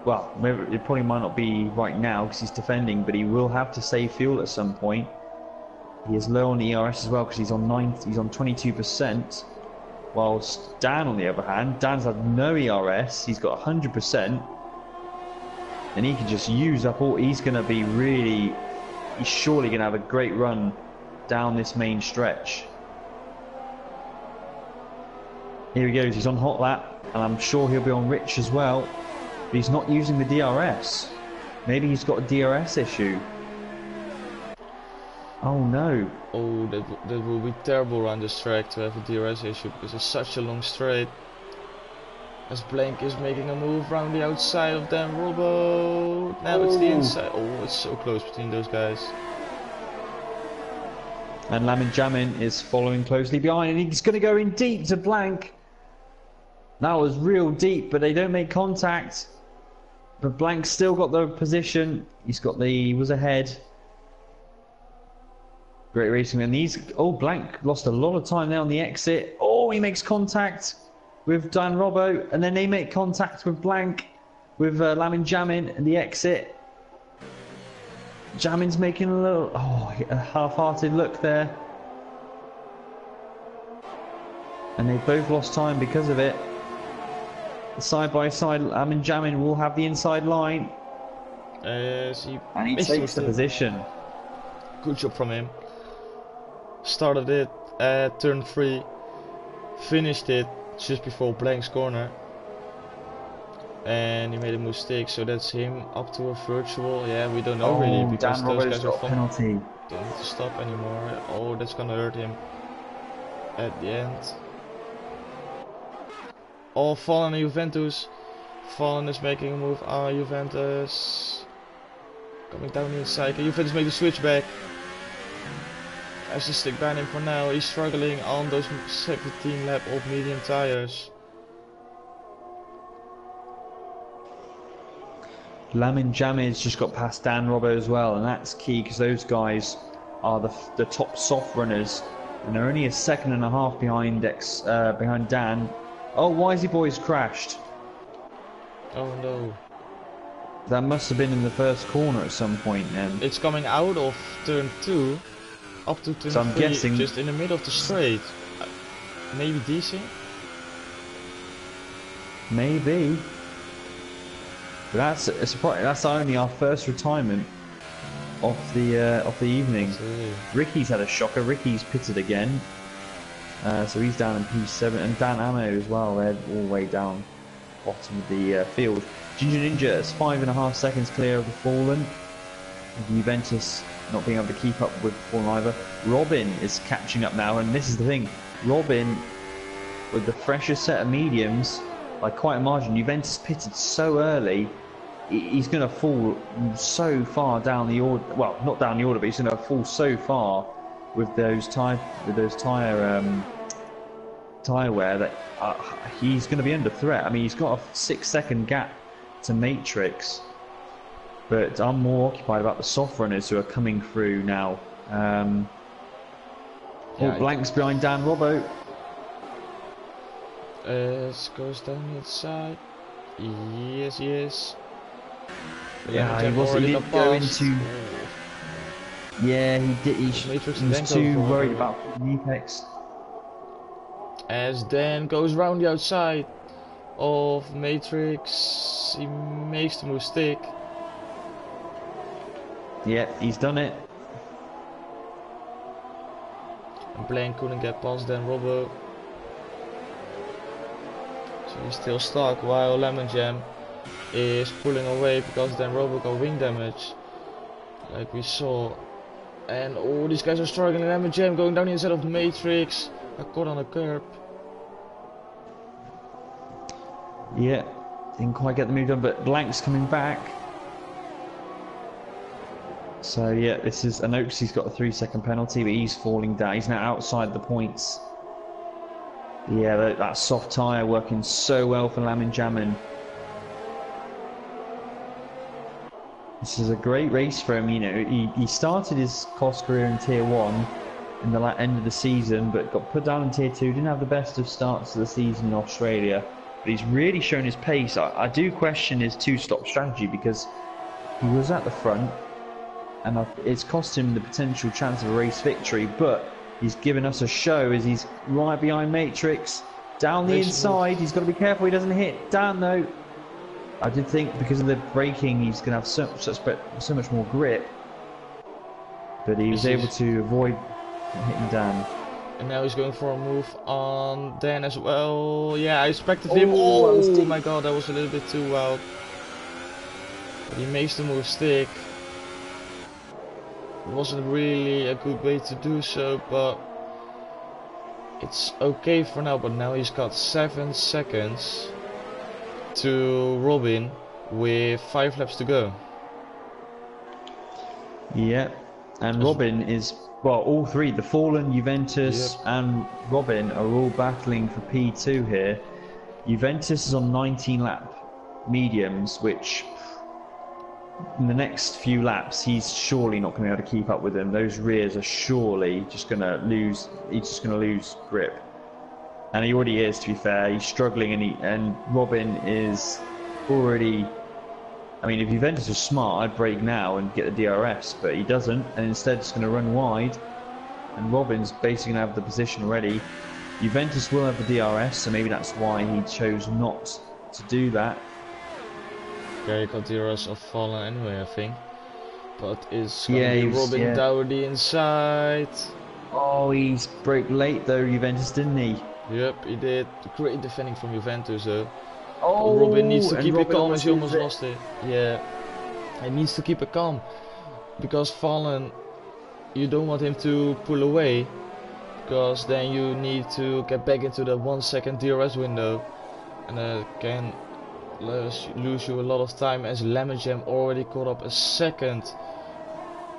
Well, it probably might not be right now because he's defending, but he will have to save fuel at some point. He is low on the ERS as well because he's on 22%. Whilst Dan, on the other hand, Dan's had no ERS. He's got 100%, and he can just use up all. He's going to be really. He's surely going to have a great run down this main stretch. Here he goes. He's on hot lap, and I'm sure he'll be on rich as well. But he's not using the DRS. Maybe he's got a DRS issue. Oh no. Oh, that will be terrible around this track to have a DRS issue, because it's such a long straight. As Blank is making a move around the outside of Dan Robbo. Now it's the inside. Oh, it's so close between those guys. And Lamin Jamin is following closely behind, and he's going to go in deep to Blank. That was real deep, but they don't make contact. But Blank's still got the position. He was ahead. Great racing, and Blank lost a lot of time there on the exit. Oh, he makes contact with Dan Robbo, and then they make contact with Blank, with Lamin Jamin and the exit. Jamin's making a half-hearted look there, and they both lost time because of it. Side by side, Lamin Jamin will have the inside line, and he takes the position. Good job from him. Started it at turn 3, finished it just before Blank's corner, and he made a mistake, so that's him up to a virtual. Yeah, we don't know really, because those guys are penalty. Don't need to stop anymore. Oh, that's gonna hurt him at the end. Oh, Fallen and Juventus. Fallen is making a move. Juventus coming down the inside. Can Juventus make the switch back? Has to stick behind him for now. He's struggling on those 17 lap old medium tires. Lamin Jamid's just got past Dan Robbo as well, and that's key because those guys are the top soft runners, and they're only a second and a half behind behind Dan. Oh, Wisey Boy's crashed. Oh no. That must have been in the first corner at some point then. It's coming out of turn 2 up to turn 3, so I'm guessing just in the middle of the straight. Maybe DC? Maybe. But that's a surprise. That's only our first retirement of the evening. Absolutely. Ricky's had a shocker. Ricky's pitted again, so he's down in P7, and Dan Ammo as well. They're all the way down bottom of the field. Ginger Ninja is 5.5 seconds clear of the Fallen. Juventus not being able to keep up with Fallen either. Robin is catching up now, and this is the thing. Robin, with the freshest set of mediums, by quite a margin. Juventus pitted so early, he's going to fall so far down the order. Well, not down the order, but he's going to fall so far with those tire wear that he's going to be under threat. I mean, he's got a 6-second gap to Matrix, but I'm more occupied about the soft runners who are coming through now. Blanks behind Dan Robbo. Goes down the inside. Yes, yes. Yeah, he didn't go into. Yeah, he did. He was too worried about the apex. As Dan goes round the outside of Matrix, he makes the move stick. Yeah, he's done it. And Blank couldn't get past Dan Robbo. So he's still stuck while Lemon Jam is pulling away because Dan Robbo got wing damage, like we saw. And all these guys are struggling. Lemon Jam going down the inside of Matrix, got caught on a curb. Yeah, didn't quite get the move done, but Blank's coming back. So yeah, this is Anoxi's got a 3-second penalty, but he's falling down. He's now outside the points. Yeah, that soft tyre working so well for Lamin Jamin. This is a great race for him. You know, he started his COS career in Tier 1 in the end of the season, but got put down in Tier 2. Didn't have the best of starts to the season in Australia, but he's really shown his pace. I do question his 2-stop strategy because he was at the front, and it's cost him the potential chance of a race victory, but he's given us a show as he's right behind Matrix, down the inside. He's got to be careful he doesn't hit Dan though. I did think because of the braking he's going to have so much more grip, but he was able to avoid hitting Dan. And now he's going for a move on Dan as well. Yeah, I expected him. Oh my god, that was a little bit too wild. But he makes the move stick. It wasn't really a good way to do so, but it's okay for now. But now he's got 7 seconds to Robin with 5 laps to go. Yeah, and Robin is, well, all three, the Fallen, Juventus and Robin are all battling for P2 here. Juventus is on 19 lap mediums, which in the next few laps he's surely not going to be able to keep up with them. Those rears are surely just going to lose. He's just going to lose grip, and he already is. To be fair, he's struggling, and Robin is already. I mean, if Juventus was smart, I'd brake now and get the DRS, but he doesn't, and instead it's going to run wide. And Robin's basically going to have the position already. Juventus will have the DRS, so maybe that's why he chose not to do that. Yeah, he got DRS of Fallen anyway, I think. But it's going to be Robin down the inside. Oh, he's brake late though, Juventus, didn't he? Yep, he did. Great defending from Juventus though. Oh, Robin needs to keep it calm as he almost lost it. Yeah, he needs to keep it calm. Because Fallen, you don't want him to pull away. Because then you need to get back into the 1 second DRS window. And that can lose you a lot of time, as Lemon Jam already caught up a second.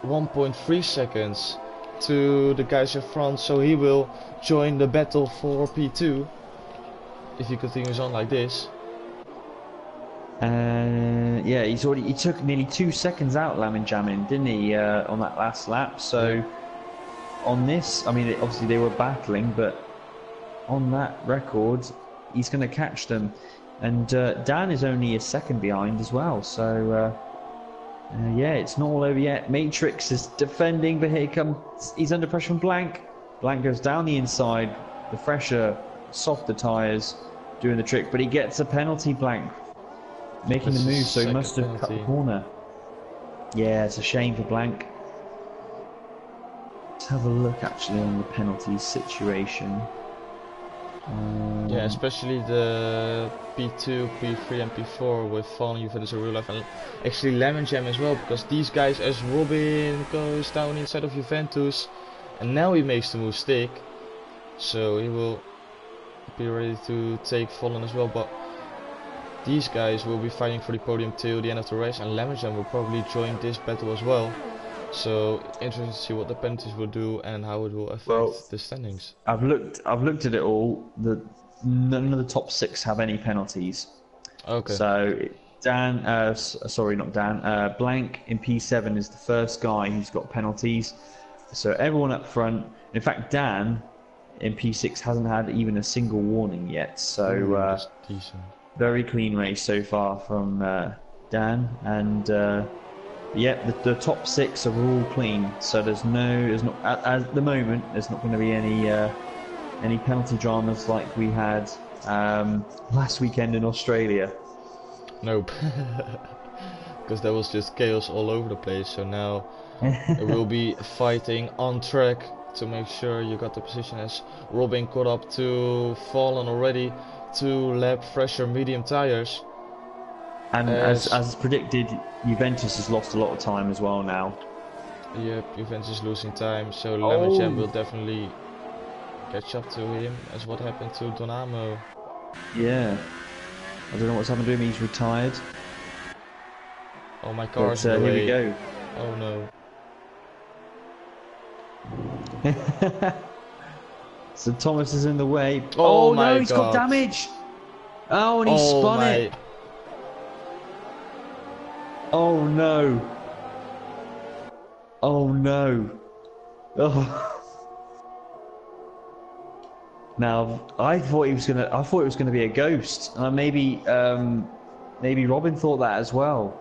1.3 seconds. to the guys in front, so he will join the battle for P2 if he continues on like this. Yeah, he took nearly 2 seconds out, Lamin Jamin, didn't he, on that last lap? So on this, I mean, obviously they were battling, but on that record, he's going to catch them. And Dan is only a second behind as well, so yeah, it's not all over yet. Matrix is defending, but here comes, he's under pressure from Blank. Blank goes down the inside, the fresher, softer tyres doing the trick, but he gets a penalty, Blank, making the move, so he must have cut the corner. Yeah, it's a shame for Blank. Let's have a look actually on the penalty situation. Yeah, especially the P2, P3 and P4 with Fallen Juventus in real life, and actually Lemon Jam as well, because these guys, as Robin goes down inside of Juventus and now he makes the move stick, so he will be ready to take Fallen as well, but these guys will be fighting for the podium till the end of the race, and Lemon Jam will probably join this battle as well. So interesting to see what the penalties will do and how it will affect the standings. I've looked at it all. None of the top 6 have any penalties. Okay. So Dan, sorry, not Dan. Blank in P7 is the first guy who's got penalties. So everyone up front. In fact, Dan in P6 hasn't had even a single warning yet. So that's decent. Very clean race so far from Dan, and. Yep, the top 6 are all clean, so there's not at the moment. There's not going to be any penalty dramas like we had last weekend in Australia. Nope, because there was just chaos all over the place. So now it will be fighting on track to make sure you got the position, as Robin caught up to Fallen already. 2 lap fresher medium tires. And as predicted, Juventus has lost a lot of time as well now. Yep, Juventus is losing time, so Lemon Jam will definitely catch up to him, as what happened to Donamo. Yeah, I don't know what's happened to him. He's retired. Oh, my car's in the way. Here we go. Oh no. So Thomas is in the way. Oh no, he's got damage. Oh, and he spun it. Oh no! Oh no! Oh. Now I thought it was gonna be a ghost. Maybe Robin thought that as well.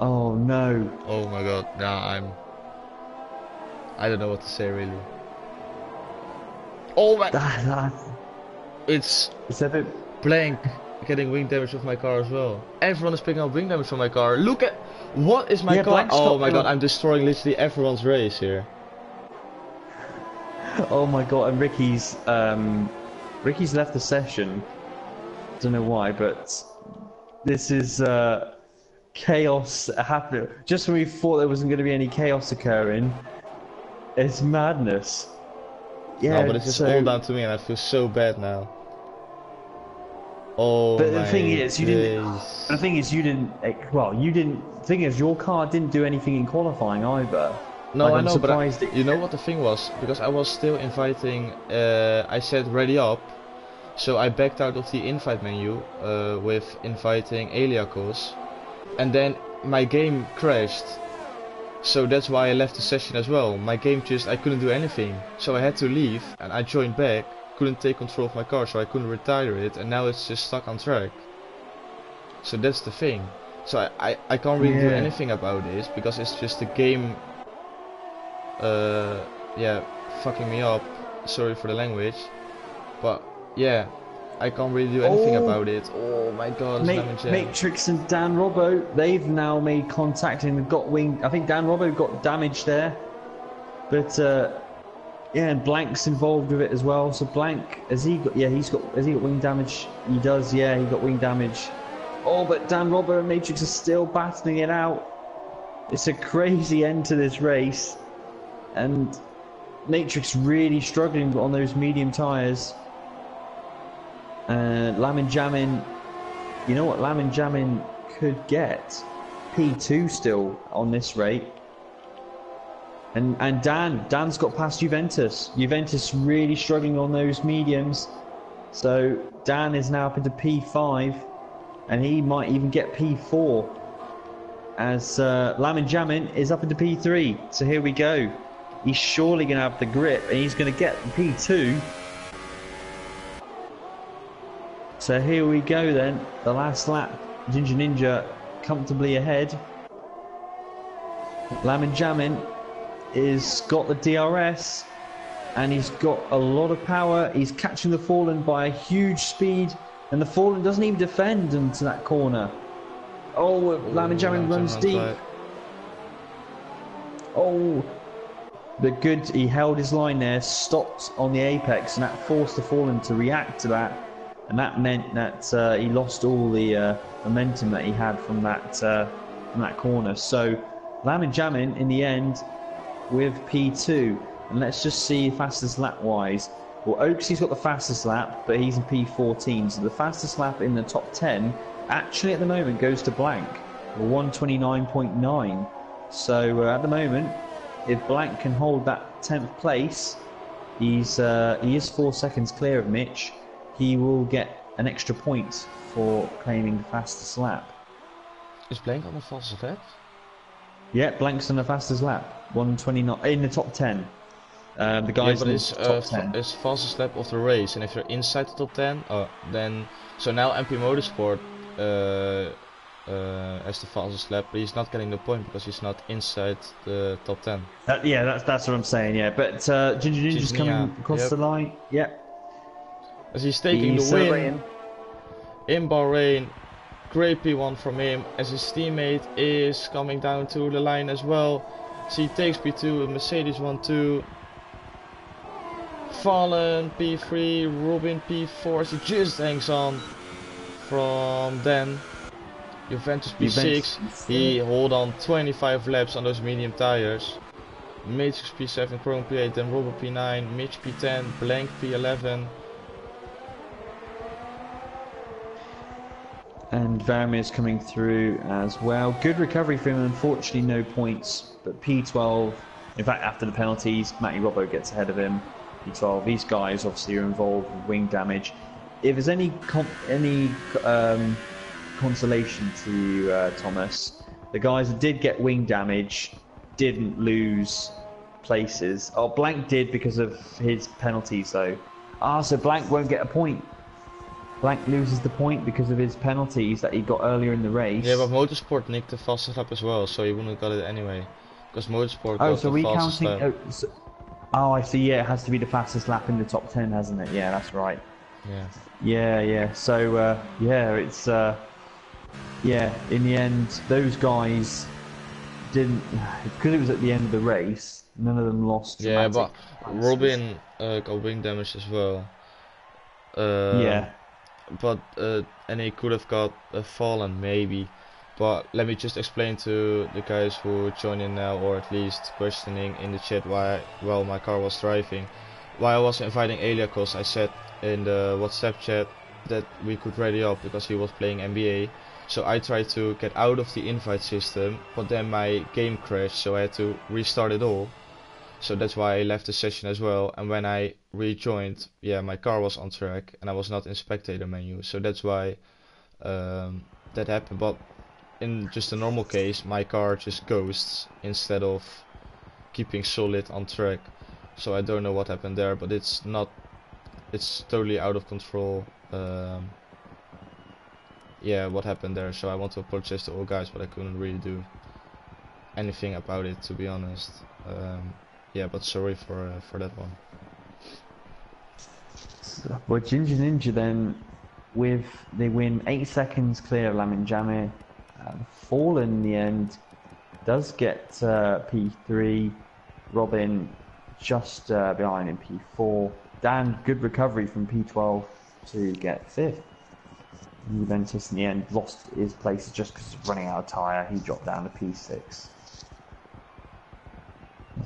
Oh no! Oh my god! Now I don't know what to say really. Oh my! It's a bit Blank getting wing damage with my car as well. Everyone is picking up wing damage from my car. Look at what is my car? Oh my god! I'm destroying literally everyone's race here. Oh my god! And Ricky's left the session. Don't know why, but this is chaos happening. Just when we thought there wasn't going to be any chaos occurring, it's madness. Yeah, no, but it's just all down to me, and I feel so bad now. Oh, but the thing is, you didn't. The thing is, you didn't. Well, you didn't. The thing is, your car didn't do anything in qualifying either. No, like, I know, but you know what the thing was? Because I was still inviting. I said ready up, so I backed out of the invite menu with inviting Eliakos, and then my game crashed. So that's why I left the session as well. My game I couldn't do anything, so I had to leave, and I joined back. Couldn't take control of my car, so I couldn't retire it, and now it's just stuck on track. So that's the thing. So I can't really do anything about this, because it's just the game fucking me up. Sorry for the language, but yeah, I can't really do anything about it. Oh my god, Matrix and Dan Robbo, they've now made contact and got wing. I think Dan Robbo got damage there, but yeah, and Blank's involved with it as well. So Blank, has he got wing damage? He does, yeah, he got wing damage. Oh, but Dan Robbo and Matrix are still battling it out. It's a crazy end to this race, and Matrix really struggling on those medium tyres. Lamin Jamin, you know what Lamin Jamin could get? P2 still on this rate. And Dan's got past Juventus. Juventus really struggling on those mediums. So Dan is now up into P5, and he might even get P4 as Lamin Jamin is up into P3. So here we go. He's surely going to have the grip, and he's going to get P2. So here we go then. The last lap. Ginger Ninja comfortably ahead. Lamin Jamin is got the DRS, and he's got a lot of power. He's catching the Fallen by a huge speed, and the Fallen doesn't even defend into that corner. Oh, Lamin Jamin runs deep. Right. Oh, he held his line there, stopped on the apex, and that forced the Fallen to react to that, and that meant that he lost all the momentum that he had from that corner. So Lamin Jamin in the end with P2, and let's just see fastest lap wise. Well, Oaksy's got the fastest lap, but he's in P14, so the fastest lap in the top 10 actually at the moment goes to Blank, 129.9. So at the moment, if Blank can hold that 10th place, he is 4 seconds clear of Mitch. He will get an extra point for claiming the fastest lap. Is Blank on the fastest lap? Yeah, Blank's on the fastest lap, 129 in the top 10. The guys in the top 10. It's fastest lap of the race, and if you're inside the top 10, then so now MP Motorsport has the fastest lap, but he's not getting the point because he's not inside the top 10. Yeah, that's what I'm saying. Yeah, but Ginger Ninja's coming across the line. Yep. As he's taking the win in Bahrain. Great P1 from him, as his teammate is coming down to the line as well. So he takes P2, Mercedes 1-2. Fallen P3, Robin P4, so he just hangs on from then. Juventus P6, he hold on 25 laps on those medium tires. Matrix P7, Chrome P8, then Robert P9, Mitch P10, Blank P11. And Varamir's coming through as well. Good recovery for him, unfortunately no points, but P12, in fact after the penalties, Matty Robbo gets ahead of him. P12, these guys obviously are involved with wing damage. If there's any consolation to you, Thomas, the guys that did get wing damage didn't lose places. Oh, Blank did because of his penalties though. So Blank won't get a point. Blank loses the point because of his penalties that he got earlier in the race. Yeah, but Motorsport nicked the fastest lap as well, so he wouldn't have got it anyway. Because Motorsport got so the fastest lap. I see, yeah, it has to be the fastest lap in the top 10, hasn't it? Yeah, that's right. Yeah. Yeah. So, it's... yeah, in the end, those guys didn't... Because it was at the end of the race, none of them lost. Yeah, but Robin got wing damage as well. Yeah. But and he could have got a Fallen maybe, but let me just explain to the guys who join in now, or at least questioning in the chat while my car was driving, why I was inviting Eliakos. I said in the WhatsApp chat that we could ready up because he was playing NBA, so I tried to get out of the invite system, but then my game crashed, so I had to restart it all. So that's why I left the session as well, and when I rejoined, yeah, my car was on track and I was not in spectator menu, so that's why that happened. But in just a normal case, my car just ghosts instead of keeping solid on track, so I don't know what happened there, but it's totally out of control. Yeah, what happened there, so I want to apologize to all guys, but I couldn't really do anything about it, to be honest. Yeah, but sorry for that one. Well, Ginger Ninja then, they win 8 seconds clear of Lamin Jamin. Fallen in the end does get P3. Robin just behind in P4. Dan, good recovery from P12 to get 5th. Juventus in the end lost his place just because of running out of tyre. He dropped down to P6.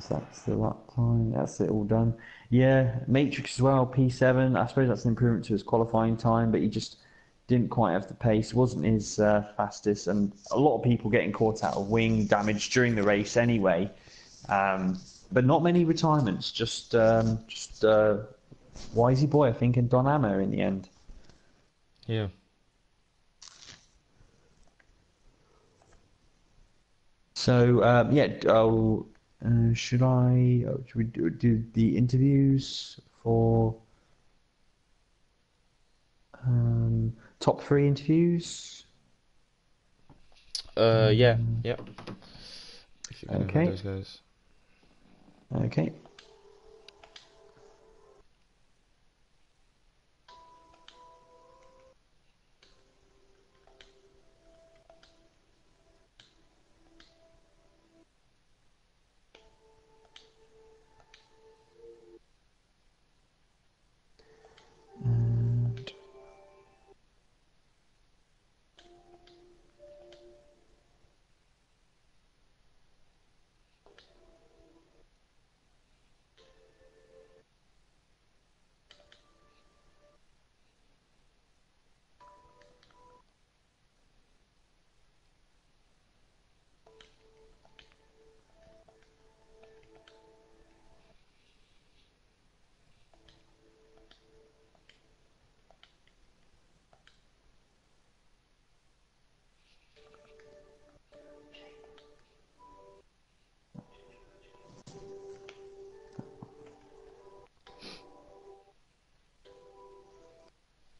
That's the lap time. That's it all done. Yeah, Matrix as well, P7. I suppose that's an improvement to his qualifying time, but he just didn't quite have the pace. Wasn't his fastest, and a lot of people getting caught out of wing damage during the race anyway. but not many retirements. Just Wisey Boy, I think, and Don Ammo in the end. Yeah. So yeah, should I? Should we do the interviews for top three interviews? Yeah, yeah. If you can invite Okay, those guys. okay.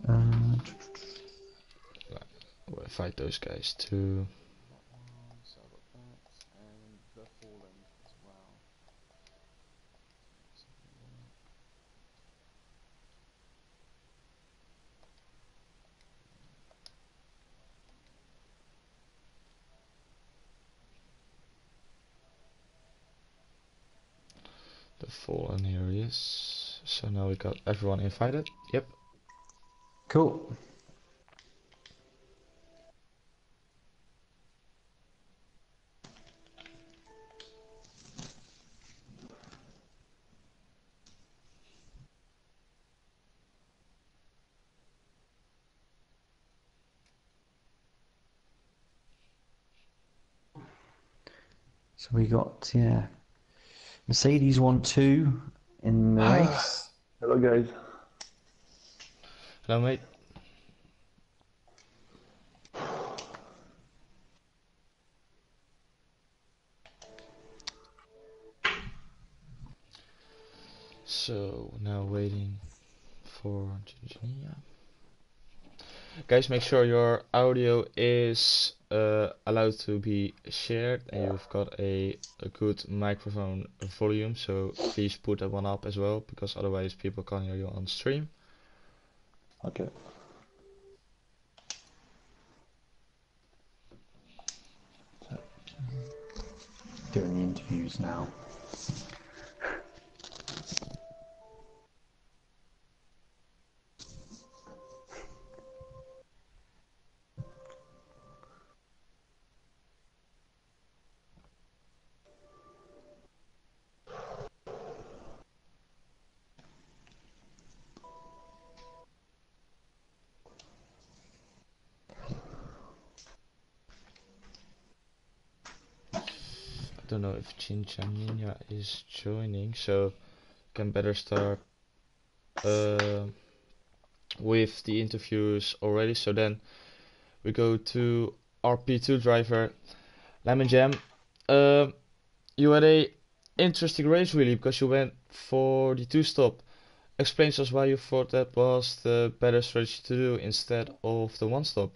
And uh, We'll invite those guys too. The Fallen, here he is. So now we got everyone invited. Yep. cool. So we got Mercedes won 2 in the race. Hello guys. Hello, mate. So now waiting for Virginia. Guys, make sure your audio is allowed to be shared and you've got a good microphone volume, so please put that one up as well, because otherwise people can't hear you on stream. Okay. Doing the interviews now. I don't know if Ninja is joining, so can better start with the interviews already. So then we go to our P2 driver, Lemon Jam. You had a interesting race really, because you went for the 2-stop. Explain to us why you thought that was the better strategy to do instead of the 1-stop.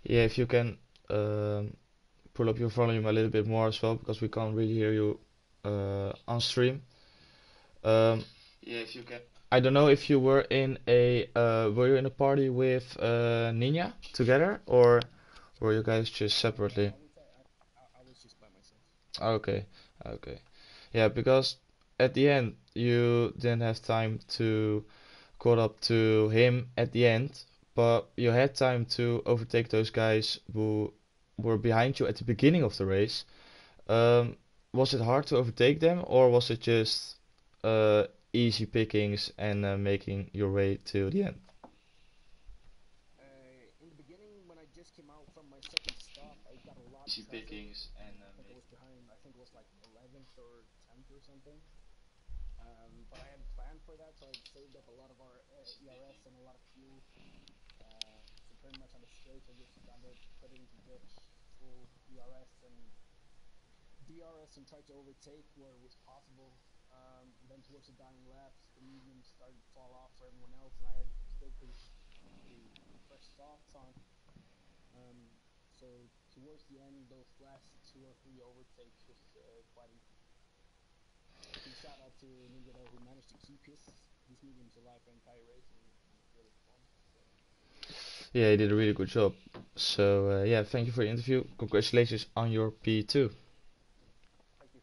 Yeah, if you can pull up your volume a little bit more as well, because we can't really hear you on stream. Yeah, if you can. I don't know if you were in a party with Nina together, or were you guys just Yeah, separately? I would say I was just by myself. Okay, okay. Yeah, because at the end you didn't have time to caught up to him at the end, but you had time to overtake those guys who were behind you at the beginning of the race. Um, was it hard to overtake them, or was it just easy pickings and making your way to the end? In the beginning, when I just came out from my second stop, I got a lot of Easy traffic. pickings and I think I was behind. I think it was like 11th or 10th or something. But I had planned for that, so I saved up a lot of our ERS and a lot of fuel. So pretty much on the straight, I just started putting the ditch full ERS and DRS and tried to overtake where it was possible. Then towards the dying laps, the mediums started to fall off for everyone else, and I had still pretty fresh softs on. So towards the end, those last two or three overtakes was quite easy. Big shout out to Nigero who managed to keep his mediums alive for the entire race and really performed. So. yeah, he did a really good job. So yeah, thank you for the interview. Congratulations on your P2. Thank you.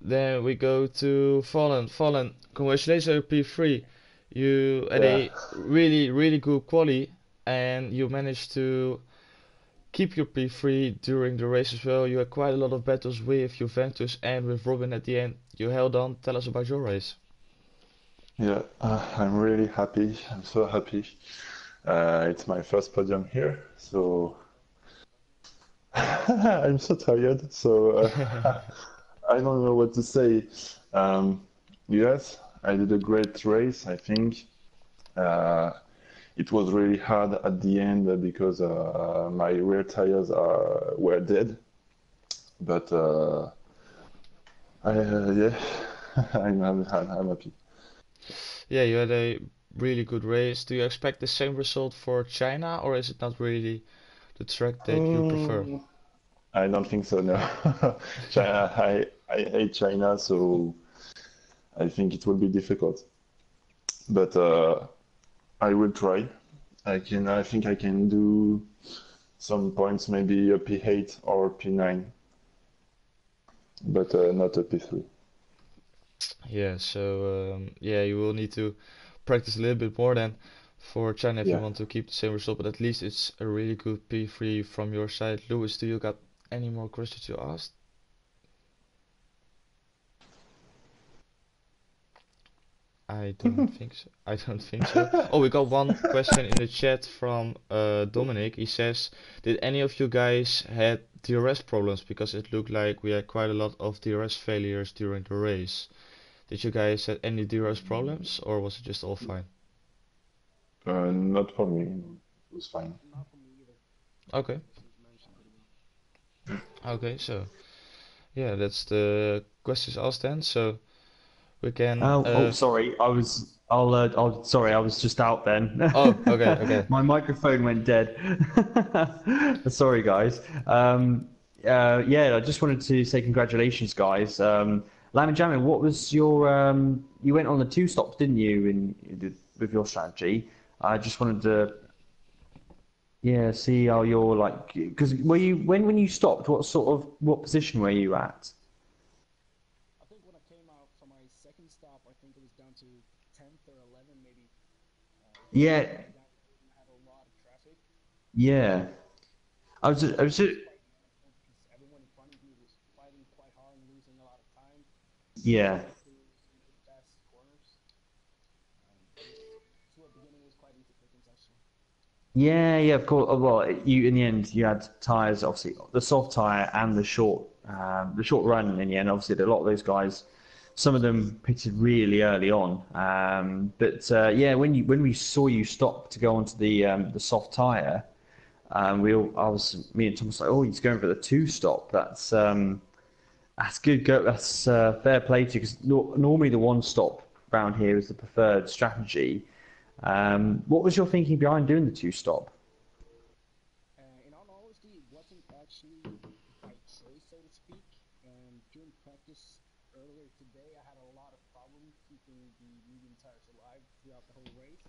Then we go to Fallen. Fallen, congratulations on your P3. You had Yeah, a really good quali, and you managed to keep your P3 during the race as well. You had quite a lot of battles with Juventus and with Robin at the end. You held on. Tell us about your race. yeah. I'm really happy. I'm so happy. It's my first podium here, so I'm so tired. So I don't know what to say. Um, yes, I did a great race. I think uh, it was really hard at the end because my rear tires were dead. But yeah, I'm happy. Yeah, you had a really good race. Do you expect the same result for China, or is it not really the track that you prefer? Mm, I don't think so, no. China, I hate China, so I think it will be difficult. But I will try. I think I can do some points, maybe a P8 or P9, but not a P3. Yeah, so yeah, you will need to practice a little bit more then for China if you Yeah. want to keep the same result, but at least it's a really good P3 from your side. Lewis, do you got any more questions to ask? I don't think so. I don't think so. Oh, we got one question in the chat from Dominic. He says, "Did any of you guys had DRS problems? Because it looked like we had quite a lot of DRS failures during the race. Did you guys had any DRS problems, or was it just all fine?" Not for me. It was fine. Not for me either. Okay. Everything managed pretty well. Okay, so yeah, that's the questions asked then. So we can Sorry. Sorry, I was just out then. oh, okay, okay. My microphone went dead. Sorry, guys. Yeah, I just wanted to say congratulations, guys. Lam and Jamin, what was your? You went on the two stops, didn't you? With your strategy. I just wanted to, yeah, see how you're like. Because were you when you stopped? What position were you at? I think when I came out from my second stop, I think it was down to 10th or 11th maybe. It was Yeah, really down. I had a lot of traffic. yeah. I was It just, was quite manageable because everyone in front of me was fighting quite hard and losing a lot of time. So I was yeah. able to make fast corners. But it toward the beginning it was quite easy pickings actually. Yeah, yeah, of course. Well, you in the end you had tires, obviously the soft tire and the short run. In the end, obviously, a lot of those guys, some of them pitted really early on. But yeah, when we saw you stop to go onto the soft tire, me and Tom was like, oh, he's going for the two stop. That's good. That's fair play to you because normally the one stop round here is the preferred strategy. What was your thinking behind doing the two stop? In all honesty, it wasn't actually by choice, so to speak. During practice earlier today, I had a lot of problems keeping the medium tires alive throughout the whole race.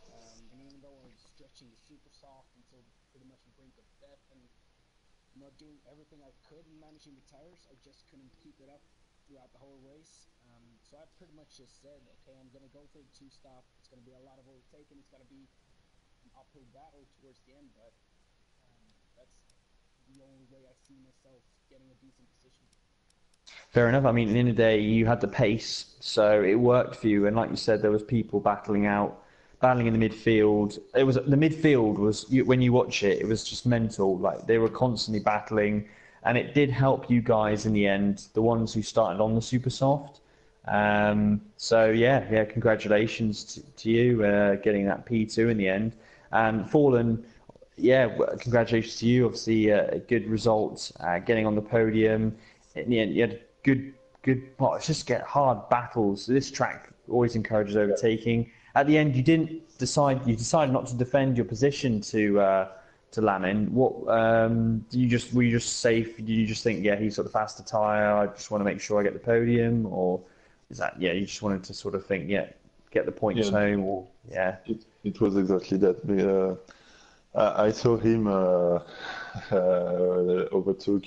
And even though I was stretching watching the super soft until pretty much the brink of death, and doing everything I could and managing the tires. I just couldn't keep it up throughout the whole race. So I pretty much just said, okay, I'm gonna go for the two stop. It's gonna be a lot of overtaking. It's gonna be an uphill battle towards the end, but that's the only way I see myself getting a decent position. Fair enough. I mean, at the end of the day, you had the pace, so it worked for you. And like you said, there was people battling in the midfield. The midfield was when you watch it, it was just mental. Like they were constantly battling, and it did help you guys in the end, the ones who started on the super soft. So yeah, congratulations to you getting that P2 in the end. And Fallen, yeah, congratulations to you. Obviously, a good result, getting on the podium. In the end, you had good. Well, it's just get hard battles. This track always encourages overtaking. At the end, you didn't decide. You decided not to defend your position to Lamin. What were you just safe? Did you just think, yeah, he's got the faster tire. I just want to make sure I get the podium, or is that you just wanted to sort of think, yeah, get the points home, or yeah? It was exactly that. I saw him overtook.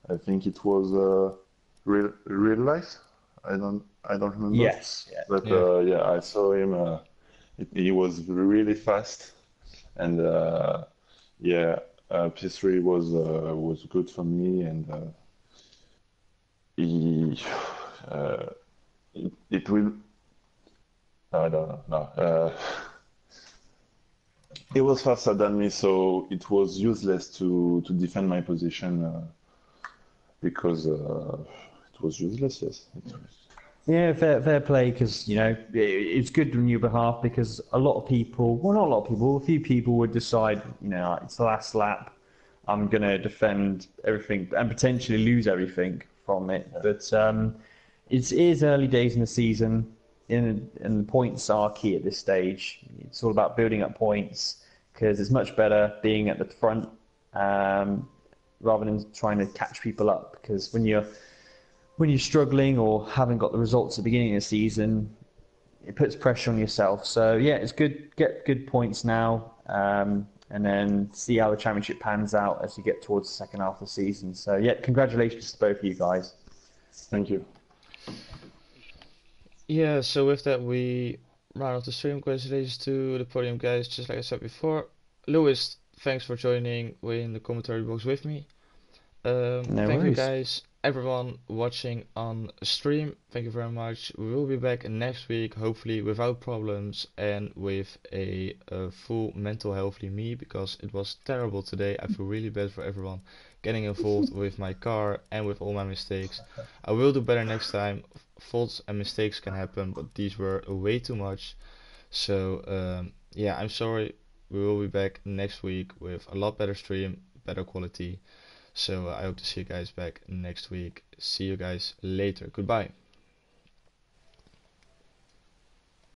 I think it was real life. I don't remember. Yes. Yeah. But I saw him. He was really fast, and P3 was good for me, and he it will. I don't know. No. He was faster than me, so it was useless to defend my position because it was useless. Yes. Yeah, fair play, because it's good on your behalf, because a lot of people, well, not a lot of people, a few people would decide, it's the last lap, I'm gonna defend everything and potentially lose everything from it. But it is early days in the season, and the points are key at this stage. It's all about building up points, because it's much better being at the front rather than trying to catch people up. Because when you're struggling or haven't got the results at the beginning of the season, it puts pressure on yourself. So yeah, it's good. Get good points now, and then see how the championship pans out as you get towards the second half of the season. So yeah, congratulations to both of you guys. Thank you. Yeah, so with that, we round off the stream. Congratulations to the podium guys, just like I said before. Lewis, thanks for joining in the commentary box with me. No Thank you worries. guys, everyone watching on stream. Thank you very much. We will be back next week, hopefully without problems and with a full mental healthy me, because it was terrible today. I feel really bad for everyone getting involved with my car and with all my mistakes. I will do better next time. Faults and mistakes can happen, but these were way too much. So yeah, I'm sorry. We will be back next week with a lot better stream, better quality. So I hope to see you guys back next week. See you guys later. Goodbye.